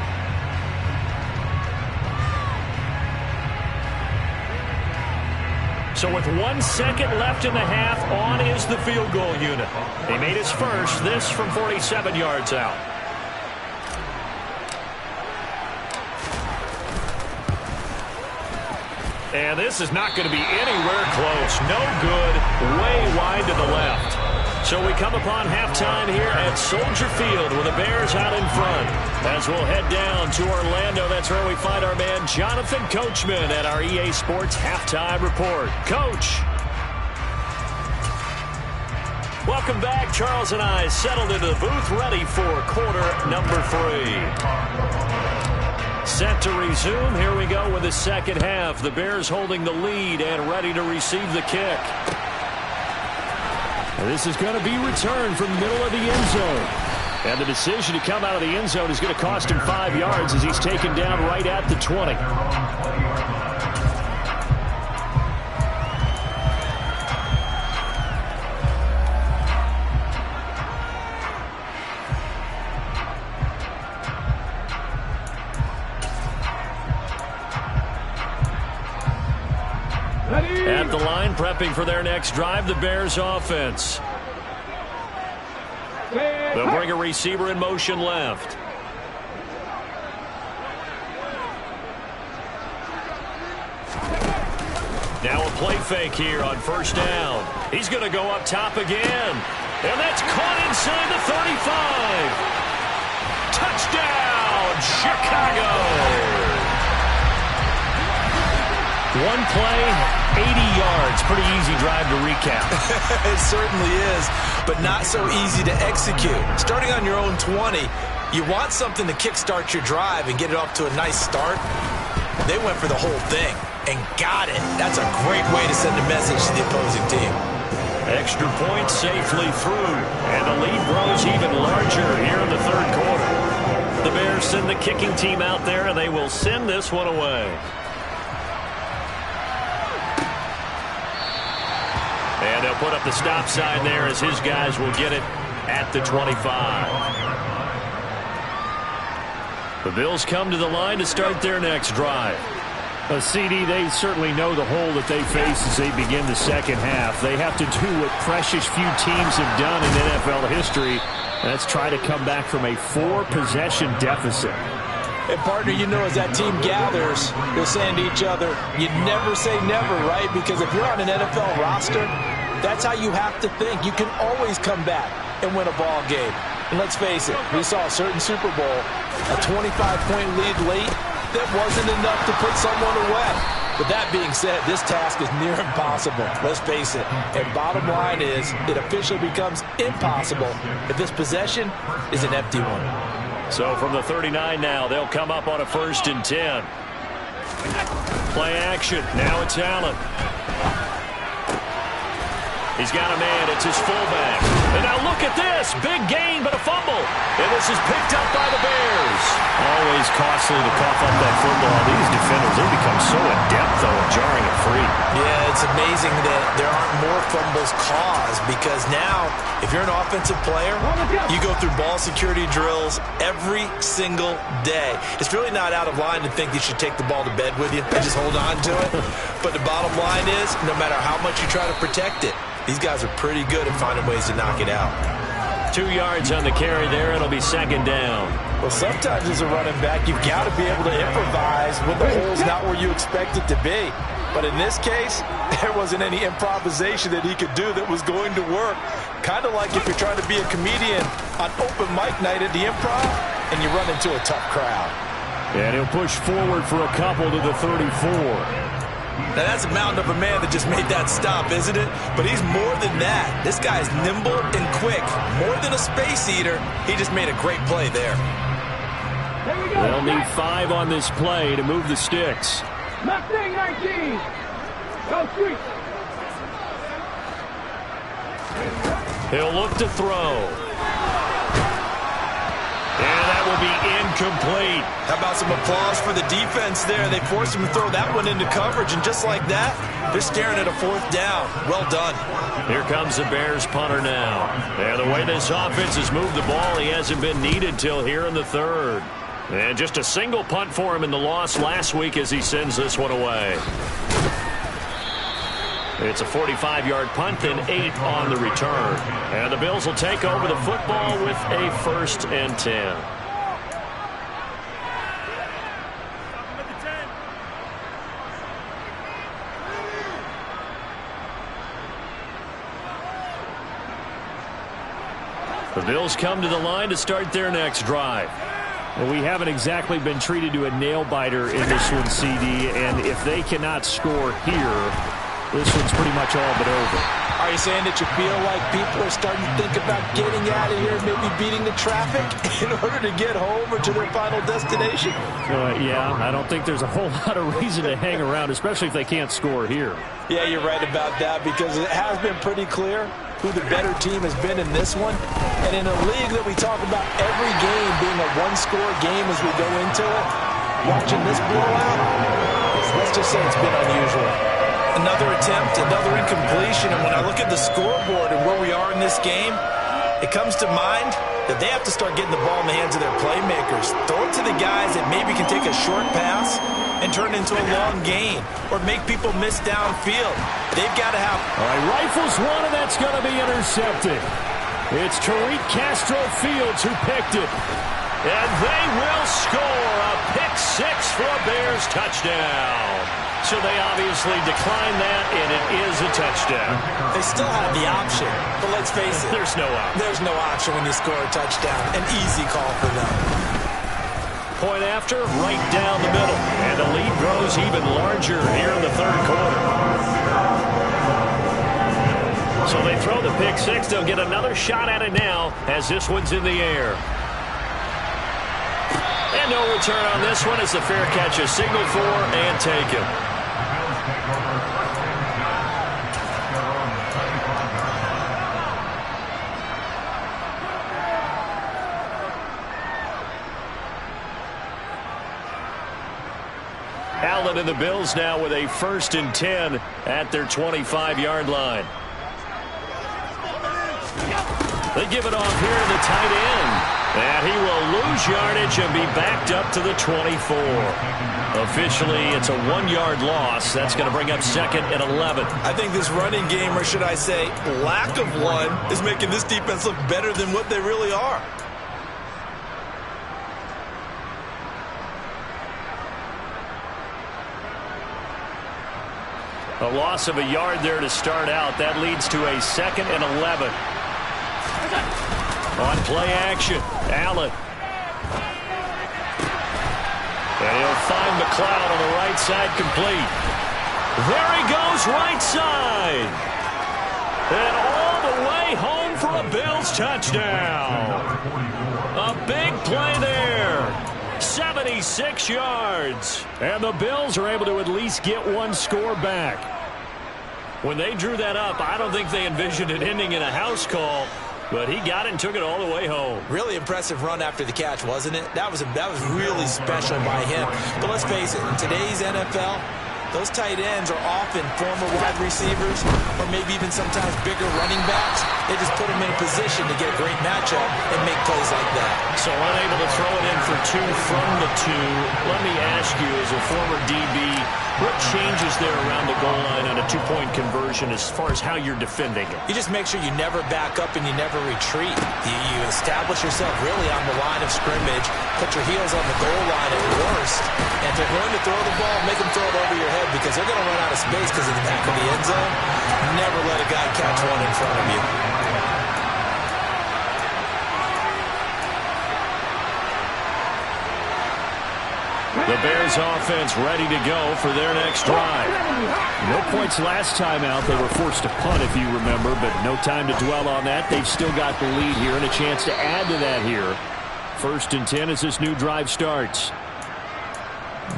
So with 1 second left in the half, on is the field goal unit. He made his first, this from 47 yards out. And this is not going to be anywhere close. No good, way wide to the left. So we come upon halftime here at Soldier Field with the Bears out in front. As we'll head down to Orlando, that's where we find our man Jonathan Coachman at our EA Sports Halftime Report. Coach. Welcome back. Charles and I settled into the booth, ready for quarter number 3. Set to resume. Here we go with the second half. The Bears holding the lead and ready to receive the kick. And this is going to be returned from the middle of the end zone. And the decision to come out of the end zone is going to cost him 5 yards as he's taken down right at the 20. At the line, prepping for their next drive, the Bears offense. They'll bring a receiver in motion left. Now a play fake here on first down. He's going to go up top again. And that's caught inside the 35. Touchdown, Chicago. One play, 80 yards. Pretty easy drive to recap. It certainly is, but not so easy to execute. Starting on your own 20, you want something to kickstart your drive and get it off to a nice start. They went for the whole thing and got it. That's a great way to send a message to the opposing team. Extra point safely through, and the lead grows even larger here in the third quarter. The Bears send the kicking team out there, and they will send this one away. And they'll put up the stop sign there as his guys will get it at the 25. The Bills come to the line to start their next drive. CD, they certainly know the hole that they face as they begin the second half. They have to do what precious few teams have done in NFL history. That's try to come back from a 4-possession deficit. And, partner, you know, as that team gathers, they're saying to each other, you never say never, right? Because if you're on an NFL roster, that's how you have to think. You can always come back and win a ball game. And let's face it, we saw a certain Super Bowl, a 25-point lead late, that wasn't enough to put someone away. But that being said, this task is near impossible. Let's face it. And bottom line is, it officially becomes impossible if this possession is an empty one. So from the 39 now, they'll come up on a 1st and 10. Play action. Now it's Allen. He's got a man. It's his fullback. And now look at this. Big gain, but a fumble. And this is picked up by the Bears. Always costly to cough up that football. These defenders, they become so adept, though, at jarring it free. Yeah, it's amazing that there aren't more fumbles caused because now, if you're an offensive player, you go through ball security drills every single day. It's really not out of line to think you should take the ball to bed with you and just hold on to it. But the bottom line is, no matter how much you try to protect it, these guys are pretty good at finding ways to knock it out. 2 yards on the carry there. It'll be second down. Well, sometimes as a running back, you've got to be able to improvise when the hole's not where you expect it to be. But in this case, there wasn't any improvisation that he could do that was going to work. Kind of like if you're trying to be a comedian on open mic night at the Improv and you run into a tough crowd. And he'll push forward for a couple to the 34. Now, that's a mountain of a man that just made that stop, isn't it? But he's more than that. This guy's nimble and quick. More than a space eater, he just made a great play there. They'll need 5 on this play to move the sticks. Mustang 19. Go street. He'll look to throw. And that will be incomplete. How about some applause for the defense there? They forced him to throw that one into coverage, and just like that, they're staring at a 4th down. Well done. Here comes the Bears punter now. And the way this offense has moved the ball, he hasn't been needed till here in the 3rd. And just a single punt for him in the loss last week as he sends this one away. It's a 45-yard punt, then 8 on the return. And the Bills will take over the football with a 1st and 10. The Bills come to the line to start their next drive. Well, we haven't exactly been treated to a nail-biter in this one, CD, and if they cannot score here, this one's pretty much all but over. Are you saying that you feel like people are starting to think about getting out of here, maybe beating the traffic in order to get home or to their final destination? Yeah, I don't think there's a whole lot of reason to hang around, especially if they can't score here. Yeah, you're right about that, because it has been pretty clear who the better team has been in this one. And in a league that we talk about every game being a one-score game as we go into it, watching this blowout, let's just say it's been unusual. Another attempt, another incompletion, and when I look at the scoreboard and where we are in this game, it comes to mind that they have to start getting the ball in the hands of their playmakers. Throw it to the guys that maybe can take a short pass and turn it into a long gain or make people miss downfield. They've got to have... All right, rifles one, and that's going to be intercepted. It's Tariq Castro-Fields who picked it. And they will score a pick-6 for a Bears touchdown. So they obviously decline that, and it is a touchdown. They still have the option, but let's face it. There's no option. There's no option when you score a touchdown. An easy call for them. Point after, right down the middle. And the lead grows even larger here in the 3rd quarter. So they throw the pick-6. They'll get another shot at it now as this one's in the air. And no return on this one as the fair catch is signaled for and taken. Allen and the Bills now with a 1st and 10 at their 25-yard line. They give it off here to the tight end. And he will lose yardage and be backed up to the 24. Officially, it's a 1-yard loss. That's going to bring up 2nd and 11. I think this running game, or should I say lack of one, is making this defense look better than what they really are. A loss of a yard there to start out. That leads to a 2nd and 11. On play action, Allen. And he'll find McLeod on the right side complete. There he goes, right side. And all the way home for a Bills touchdown. A big play there. 76 yards. And the Bills are able to at least get one score back. When they drew that up, I don't think they envisioned it ending in a house call. But he got it and took it all the way home. Really impressive run after the catch, wasn't it? That was really special by him. But let's face it, in today's NFL, those tight ends are often former wide receivers or maybe even sometimes bigger running backs. They just put them in a position to get a great matchup and make plays like that. So unable to throw it in for 2 from the 2. Let me ask you, as a former DB, what changes there around the goal line on a 2-point conversion as far as how you're defending it? You just make sure you never back up and you never retreat. You establish yourself really on the line of scrimmage, put your heels on the goal line at worst, and if they're going to throw the ball, make them throw it over your head because they're going to run out of space because of the back of the end zone. Never let a guy catch one in front of you. The Bears offense ready to go for their next drive. No points last time out. They were forced to punt, if you remember, but no time to dwell on that. They've still got the lead here and a chance to add to that here. 1st and 10 as this new drive starts.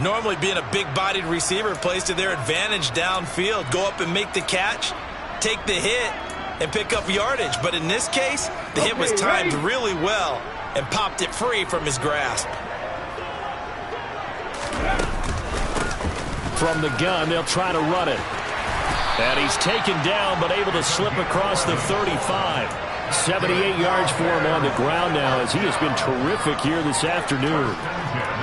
Normally being a big-bodied receiver plays to their advantage downfield. Go up and make the catch, take the hit, and pick up yardage. But in this case, the hit was timed really well. and popped it free from his grasp. From the gun, they'll try to run it. And he's taken down, but able to slip across the 35. 78 yards for him on the ground now, as he has been terrific here this afternoon.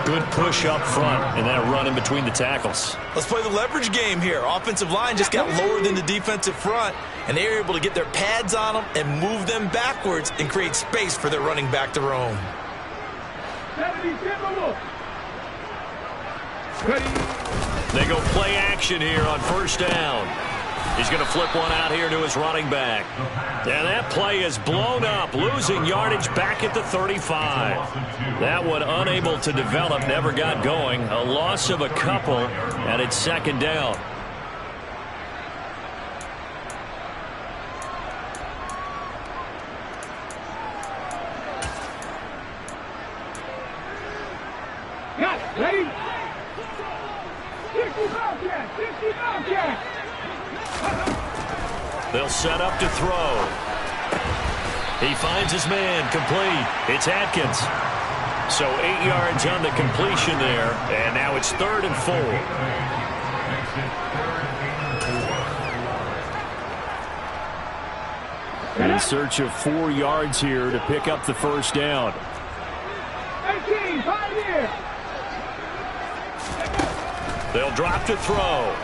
Good push up front, and then a run in between the tackles. Let's play the leverage game here. Offensive line just got lower than the defensive front, and they were able to get their pads on them and move them backwards and create space for their running back to roam. They go play action here on first down. He's going to flip one out here to his running back. And that play is blown up, losing yardage back at the 35. That one unable to develop, never got going. A loss of a couple, and it's second down. Ready? 60 Bobcat! 60 Bobcat! They'll set up to throw. He finds his man, complete. It's Atkins. So 8 yards on the completion there, and now it's 3rd and 4. In search of 4 yards here to pick up the first down. 18, 5 here. They'll drop to throw.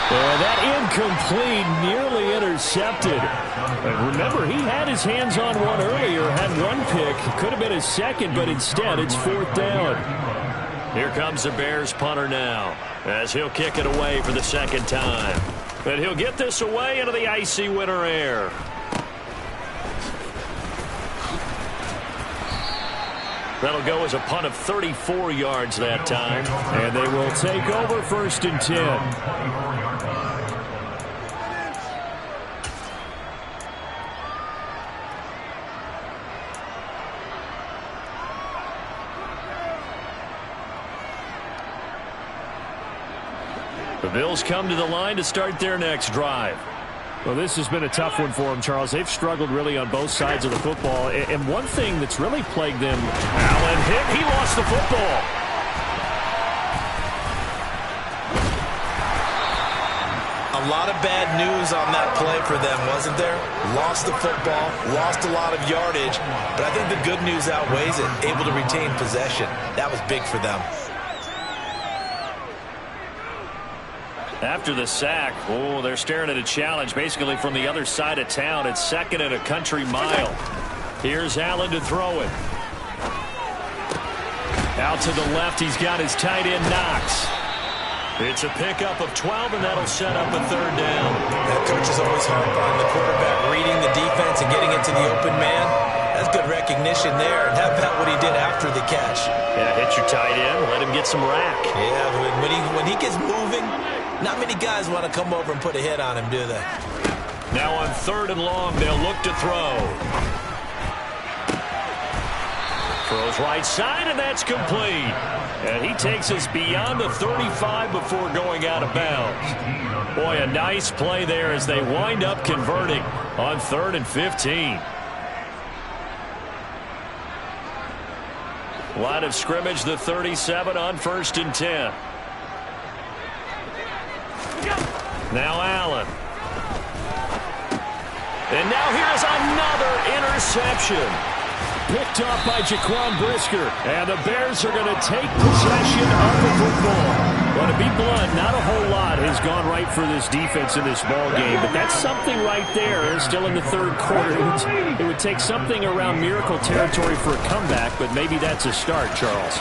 And that incomplete, nearly intercepted. Remember, he had his hands on one earlier, had one pick. Could have been his second, but instead it's 4th down. Here comes the Bears punter now, as he'll kick it away for the second time. And he'll get this away into the icy winter air. That'll go as a punt of 34 yards that time. And they will take over 1st and 10. The Bills come to the line to start their next drive. Well, this has been a tough one for them, Charles. They've struggled really on both sides of the football. And one thing that's really plagued them, Allen hit. He lost the football. A lot of bad news on that play for them, wasn't there? Lost the football, lost a lot of yardage, but I think the good news outweighs it. Able to retain possession. That was big for them. After the sack, they're staring at a challenge basically from the other side of town. It's 2nd and a country mile. Here's Allen to throw it. Out to the left, he's got his tight end, Knox. It's a pickup of 12, and that'll set up a 3rd down. That coach is always hard on the quarterback, reading the defense and getting it to the open man. That's good recognition there. And how about what he did after the catch? Yeah, hit your tight end, let him get some rack. Yeah, when he gets moving, not many guys want to come over and put a hit on him, do they? Now on 3rd and long, they'll look to throw. Throws right side, and that's complete. And he takes us beyond the 35 before going out of bounds. Boy, a nice play there as they wind up converting on 3rd and 15. Line of scrimmage, the 37 on 1st and 10. Now Allen. And now here's another interception. Picked off by Jaquan Brisker. And the Bears are going to take possession of the football. Well, to be blunt, not a whole lot has gone right for this defense in this ball game. But that's something right there. Still in the 3rd quarter. It would take something around miracle territory for a comeback. But maybe that's a start, Charles.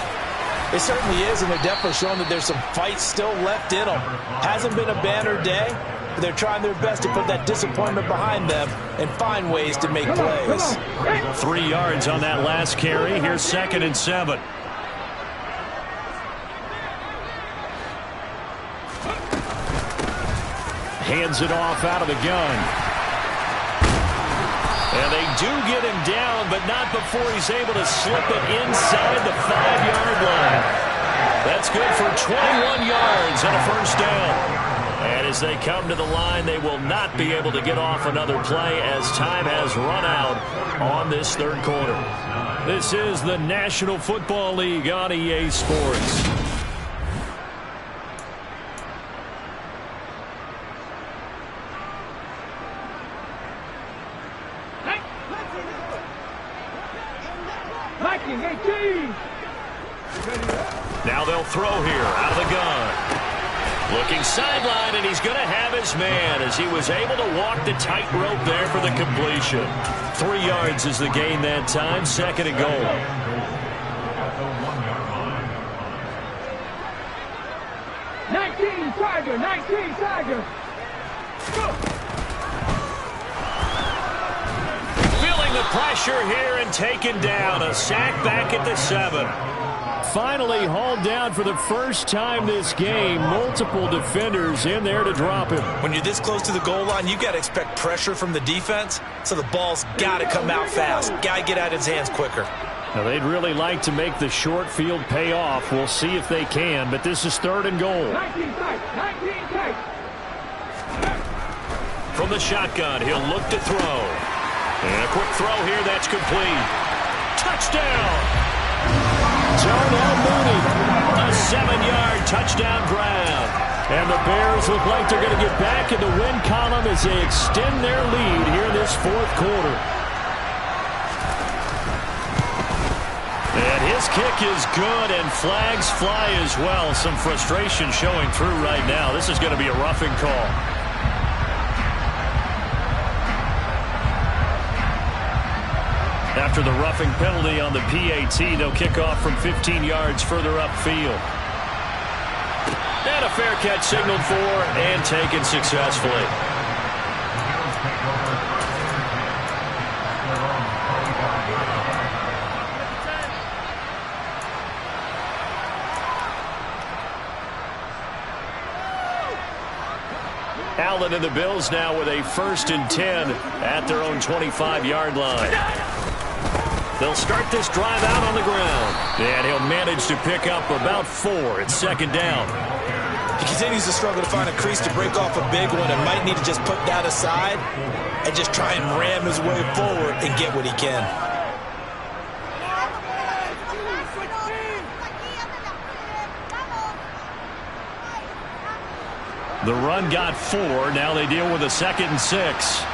It certainly is, and they're definitely showing that there's some fight still left in them. Hasn't been a banner day, but they're trying their best to put that disappointment behind them and find ways to make plays. 3 yards on that last carry. Here's 2nd and 7. Hands it off out of the gun. And they do get him down, but not before he's able to slip it inside the 5-yard line. That's good for 21 yards and a 1st down. And as they come to the line, they will not be able to get off another play as time has run out on this third quarter. This is the National Football League on EA Sports. Now they'll throw here out of the gun. Looking sideline, and he's going to have his man as he was able to walk the tightrope there for the completion. 3 yards is the gain that time, 2nd and goal. Tiger. Go. Feeling the pressure here and taken down. A sack back at the 7. Finally hauled down for the first time this game. Multiple defenders in there to drop him. When you're this close to the goal line, you got to expect pressure from the defense, so the ball's got to come out fast. Got to get out of his hands quicker. Now, they'd really like to make the short field pay off. We'll see if they can, but this is 3rd and goal. 19 tight. From the shotgun, he'll look to throw. And a quick throw here, that's complete. Touchdown! Darnell Mooney. A 7-yard touchdown grab. And the Bears look like they're going to get back in the win column as they extend their lead here in this 4th quarter. And his kick is good, and flags fly as well. Some frustration showing through right now. This is going to be a roughing call. After the roughing penalty on the PAT, they'll kick off from 15 yards further upfield. And a fair catch signaled for and taken successfully. Allen and the Bills now with a 1st and 10 at their own 25-yard line. They'll start this drive out on the ground. And he'll manage to pick up about 4. It's 2nd down. He continues to struggle to find a crease to break off a big one and might need to just put that aside and just try and ram his way forward and get what he can. The run got 4. Now they deal with a 2nd and 6.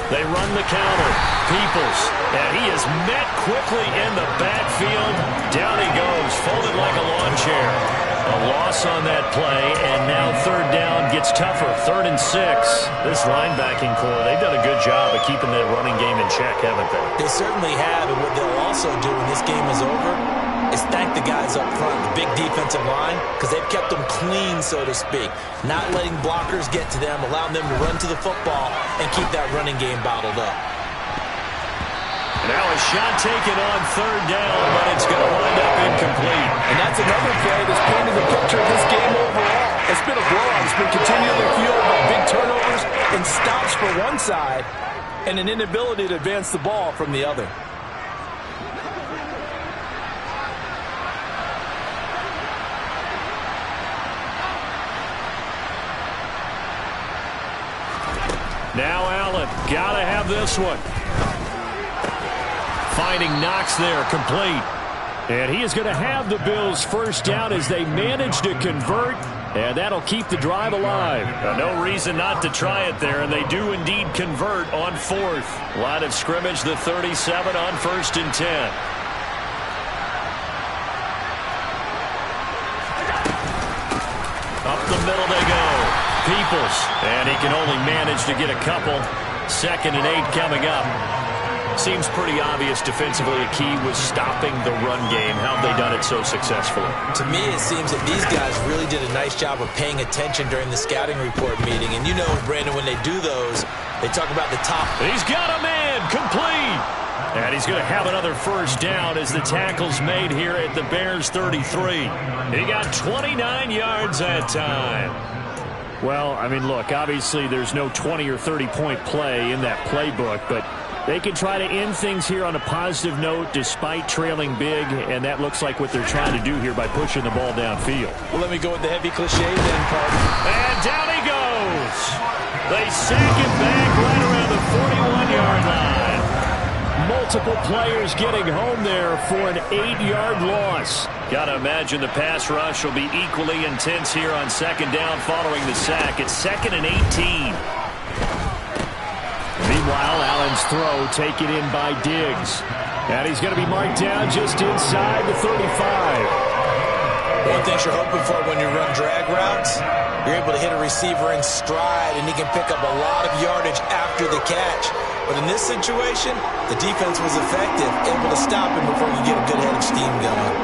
They run the counter. Peoples, and he is met quickly in the backfield. Down he goes, folded like a lawn chair. A loss on that play, and now 3rd down gets tougher. 3rd and 6. This linebacking core, they've done a good job of keeping that running game in check, haven't they? They certainly have, and what they'll also do when this game is over is thank the guys up front, the big defensive line, because they've kept them clean, so to speak. Not letting blockers get to them, allowing them to run to the football and keep that running game bottled up. Now a shot taken on 3rd down, but it's going to wind up incomplete. And that's another play that's painted the picture of this game overall. It's been a blowout. It's been continually fueled by big turnovers and stops for one side and an inability to advance the ball from the other. Now Allen, gotta have this one. Finding Knox there, complete. And he is going to have the Bills 1st down as they manage to convert, and that'll keep the drive alive. No reason not to try it there, and they do indeed convert on 4th. Line of scrimmage, the 37 on 1st and 10. Up the middle they go. Peoples, and he can only manage to get a couple. 2nd and 8 coming up. Seems pretty obvious defensively a key was stopping the run game. How have they done it so successfully? To me, it seems that these guys really did a nice job of paying attention during the scouting report meeting. And you know, Brandon, when they do those, they talk about the top. He's got a man, complete. And he's going to have another 1st down as the tackle's made here at the Bears 33. He got 29 yards that time. Well, I mean, look, obviously there's no 20 or 30-point play in that playbook, but They can try to end things here on a positive note despite trailing big, and that looks like what they're trying to do here by pushing the ball downfield. Well, let me go with the heavy cliche then, partner. And down he goes. They sack him back right around the 41-yard line. Multiple players getting home there for an 8-yard loss. Got to imagine the pass rush will be equally intense here on second down following the sack. It's 2nd and 18. Meanwhile, Allen's throw taken in by Diggs. And he's going to be marked down just inside the 35. One thing you're hoping for when you run drag routes, you're able to hit a receiver in stride, and he can pick up a lot of yardage after the catch. But in this situation, the defense was effective, able to stop him before you get a good head of steam going.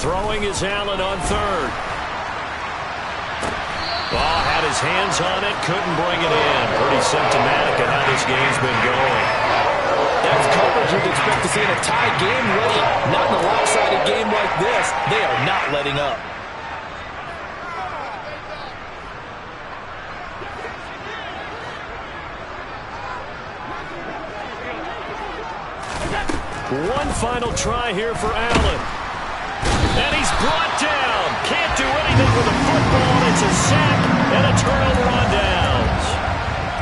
Throwing is Allen on third. Ball had his hands on it, couldn't bring it in. Pretty symptomatic of how this game's been going. That's coverage you'd expect to see in a tie game late. Not in a lopsided game like this. They are not letting up. One final try here for Allen. And he's brought down. Can't do anything with the football. It's a sack and a turnover on downs.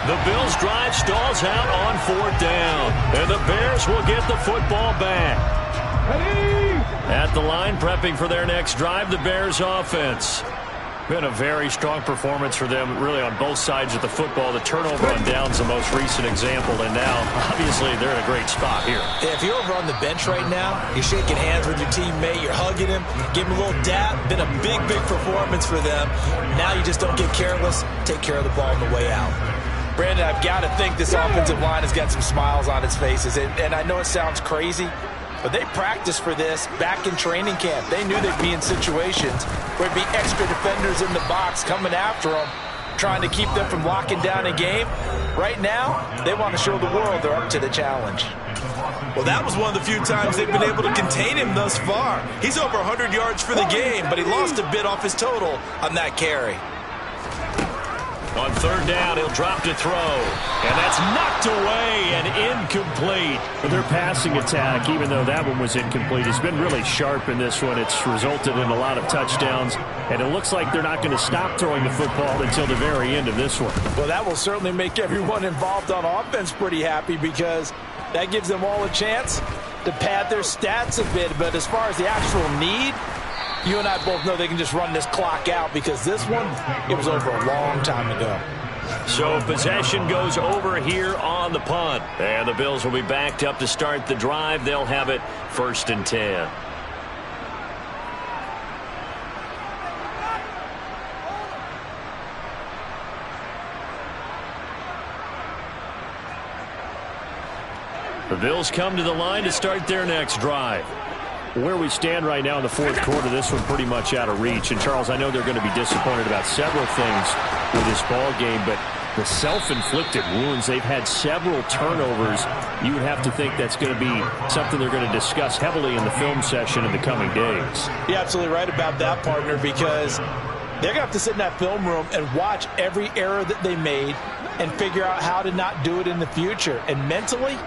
The Bills' drive stalls out on 4th down. And the Bears will get the football back. At the line, prepping for their next drive, the Bears offense. Been a very strong performance for them, really, on both sides of the football. The turnover on downs, the most recent example, and now, obviously, they're in a great spot here. Yeah, if you're over on the bench right now, you're shaking hands with your teammate, you're hugging him, give him a little dap. Been a big, big performance for them. Now you just don't get careless. Take care of the ball on the way out. Brandon, I've got to think this offensive line has got some smiles on its faces, and I know it sounds crazy, but they practiced for this back in training camp. They knew they'd be in situations where there'd be extra defenders in the box coming after them, trying to keep them from locking down a game. Right now, they want to show the world they're up to the challenge. Well, that was one of the few times they've been able to contain him thus far. He's over 100 yards for the game, but he lost a bit off his total on that carry. On 3rd down, he'll drop to throw. And that's knocked away and incomplete. Their passing attack, even though that one was incomplete, has been really sharp in this one. It's resulted in a lot of touchdowns. And it looks like they're not going to stop throwing the football until the very end of this one. Well, that will certainly make everyone involved on offense pretty happy, because that gives them all a chance to pad their stats a bit. But as far as the actual need, you and I both know they can just run this clock out, because this one, it was over a long time ago. So possession goes over here on the punt. And the Bills will be backed up to start the drive. They'll have it 1st and 10. The Bills come to the line to start their next drive. Where we stand right now in the 4th quarter, this one pretty much out of reach. And, Charles, I know they're going to be disappointed about several things with this ball game, but the self-inflicted wounds, they've had several turnovers. You would have to think that's going to be something they're going to discuss heavily in the film session in the coming days. You're absolutely right about that, partner, because they're going to have to sit in that film room and watch every error that they made and figure out how to not do it in the future. And mentally,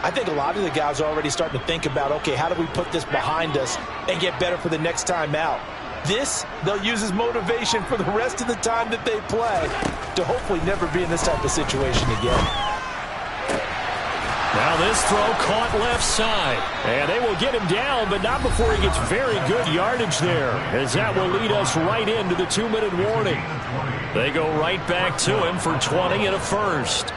I think a lot of the guys are already starting to think about, okay, how do we put this behind us and get better for the next time out? This, they'll use as motivation for the rest of the time that they play to hopefully never be in this type of situation again. Now this throw caught left side. And they will get him down, but not before he gets very good yardage there, as that will lead us right into the 2-minute warning. They go right back to him for 20 and a first.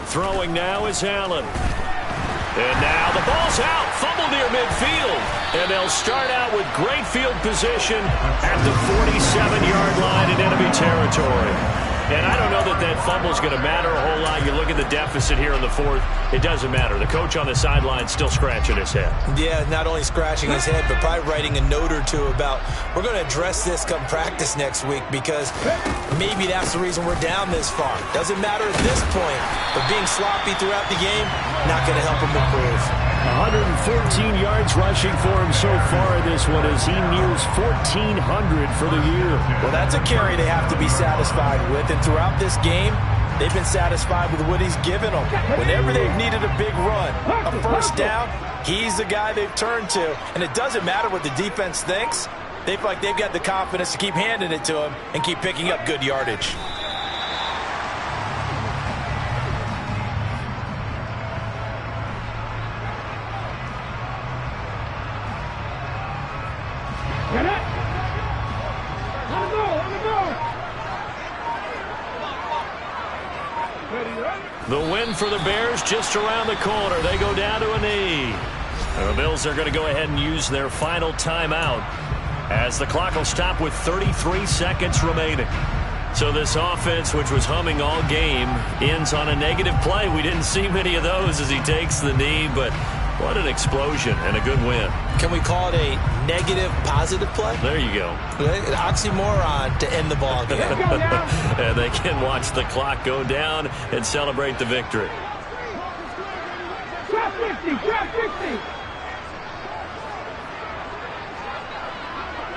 Throwing now is Allen. And now the ball's out. Fumble near midfield. And they'll start out with great field position at the 47-yard line in enemy territory. And I don't know that that fumble is going to matter a whole lot. You look at the deficit here in the 4th. It doesn't matter. The coach on the sideline still scratching his head. Yeah, not only scratching his head, but probably writing a note or two about, we're going to address this come practice next week, because maybe that's the reason we're down this far. Doesn't matter at this point, but being sloppy throughout the game, not going to help him improve. 114 yards rushing for him so far in this one as he nears 1,400 for the year. Well, that's a carry they have to be satisfied with, and throughout this game, they've been satisfied with what he's given them. Whenever they've needed a big run, a first down, he's the guy they've turned to. And it doesn't matter what the defense thinks. They feel like they've got the confidence to keep handing it to him and keep picking up good yardage. Get it! On the go! On the go! The win for the Bears just around the corner. They go down to a knee. The Bills are going to go ahead and use their final timeout as the clock will stop with 33 seconds remaining. So this offense, which was humming all game, ends on a negative play. We didn't see many of those as he takes the knee, but what an explosion and a good win. Can we call it a negative positive play? There you go. An oxymoron to end the ball game. And they can watch the clock go down and celebrate the victory. Drop 50! Drop 50!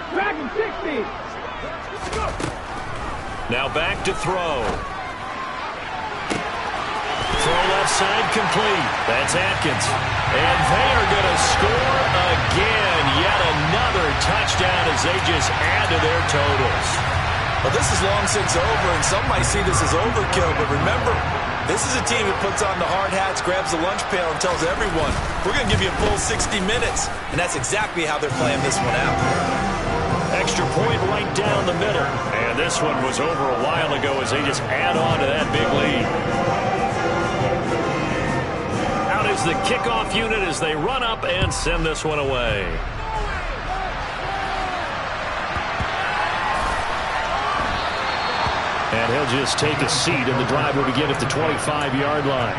Dragon 60! Now back to throw. Throw left side complete. That's Atkins. And they are going to score again. Yet another touchdown as they just add to their totals. Well, this is long since over, and some might see this as overkill. But remember, this is a team that puts on the hard hats, grabs the lunch pail, and tells everyone, we're going to give you a full 60 minutes. And that's exactly how they're playing this one out. Extra point right down the middle. And this one was over a while ago as they just add on to that big lead. Out is the kickoff unit as they run up and send this one away. And he'll just take a seat, and the drive will begin at the 25-yard line.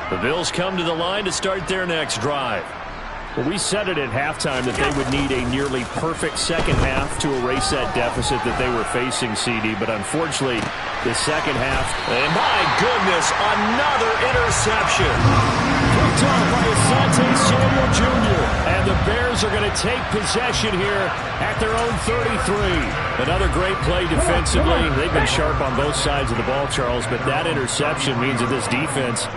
The Bills come to the line to start their next drive. Well, we said it at halftime that they would need a nearly perfect second half to erase that deficit that they were facing, CD. But unfortunately, the second half, and my goodness, another interception. Picked off by Asante Samuel Jr. And the Bears are going to take possession here at their own 33. Another great play defensively. They've been sharp on both sides of the ball, Charles, but that interception means that this defense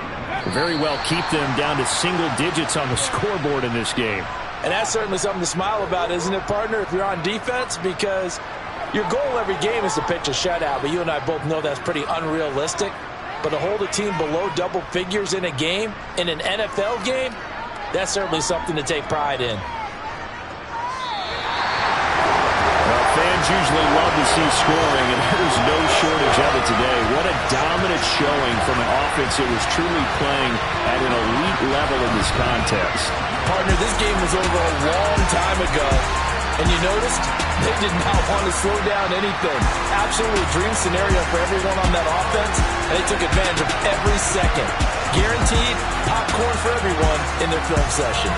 very well keep them down to single digits on the scoreboard in this game. And that's certainly something to smile about, isn't it, partner, if you're on defense? Because your goal every game is to pitch a shutout, but you and I both know that's pretty unrealistic. But to hold a team below double figures in a game, in an NFL game, that's certainly something to take pride in. Fans usually love to see scoring, and there's no shortage of it today. What a dominant showing from an offense that was truly playing at an elite level in this contest. Partner, this game was over a long time ago, and you noticed they did not want to slow down anything. Absolutely a dream scenario for everyone on that offense, and they took advantage of every second. Guaranteed popcorn for everyone in their film session.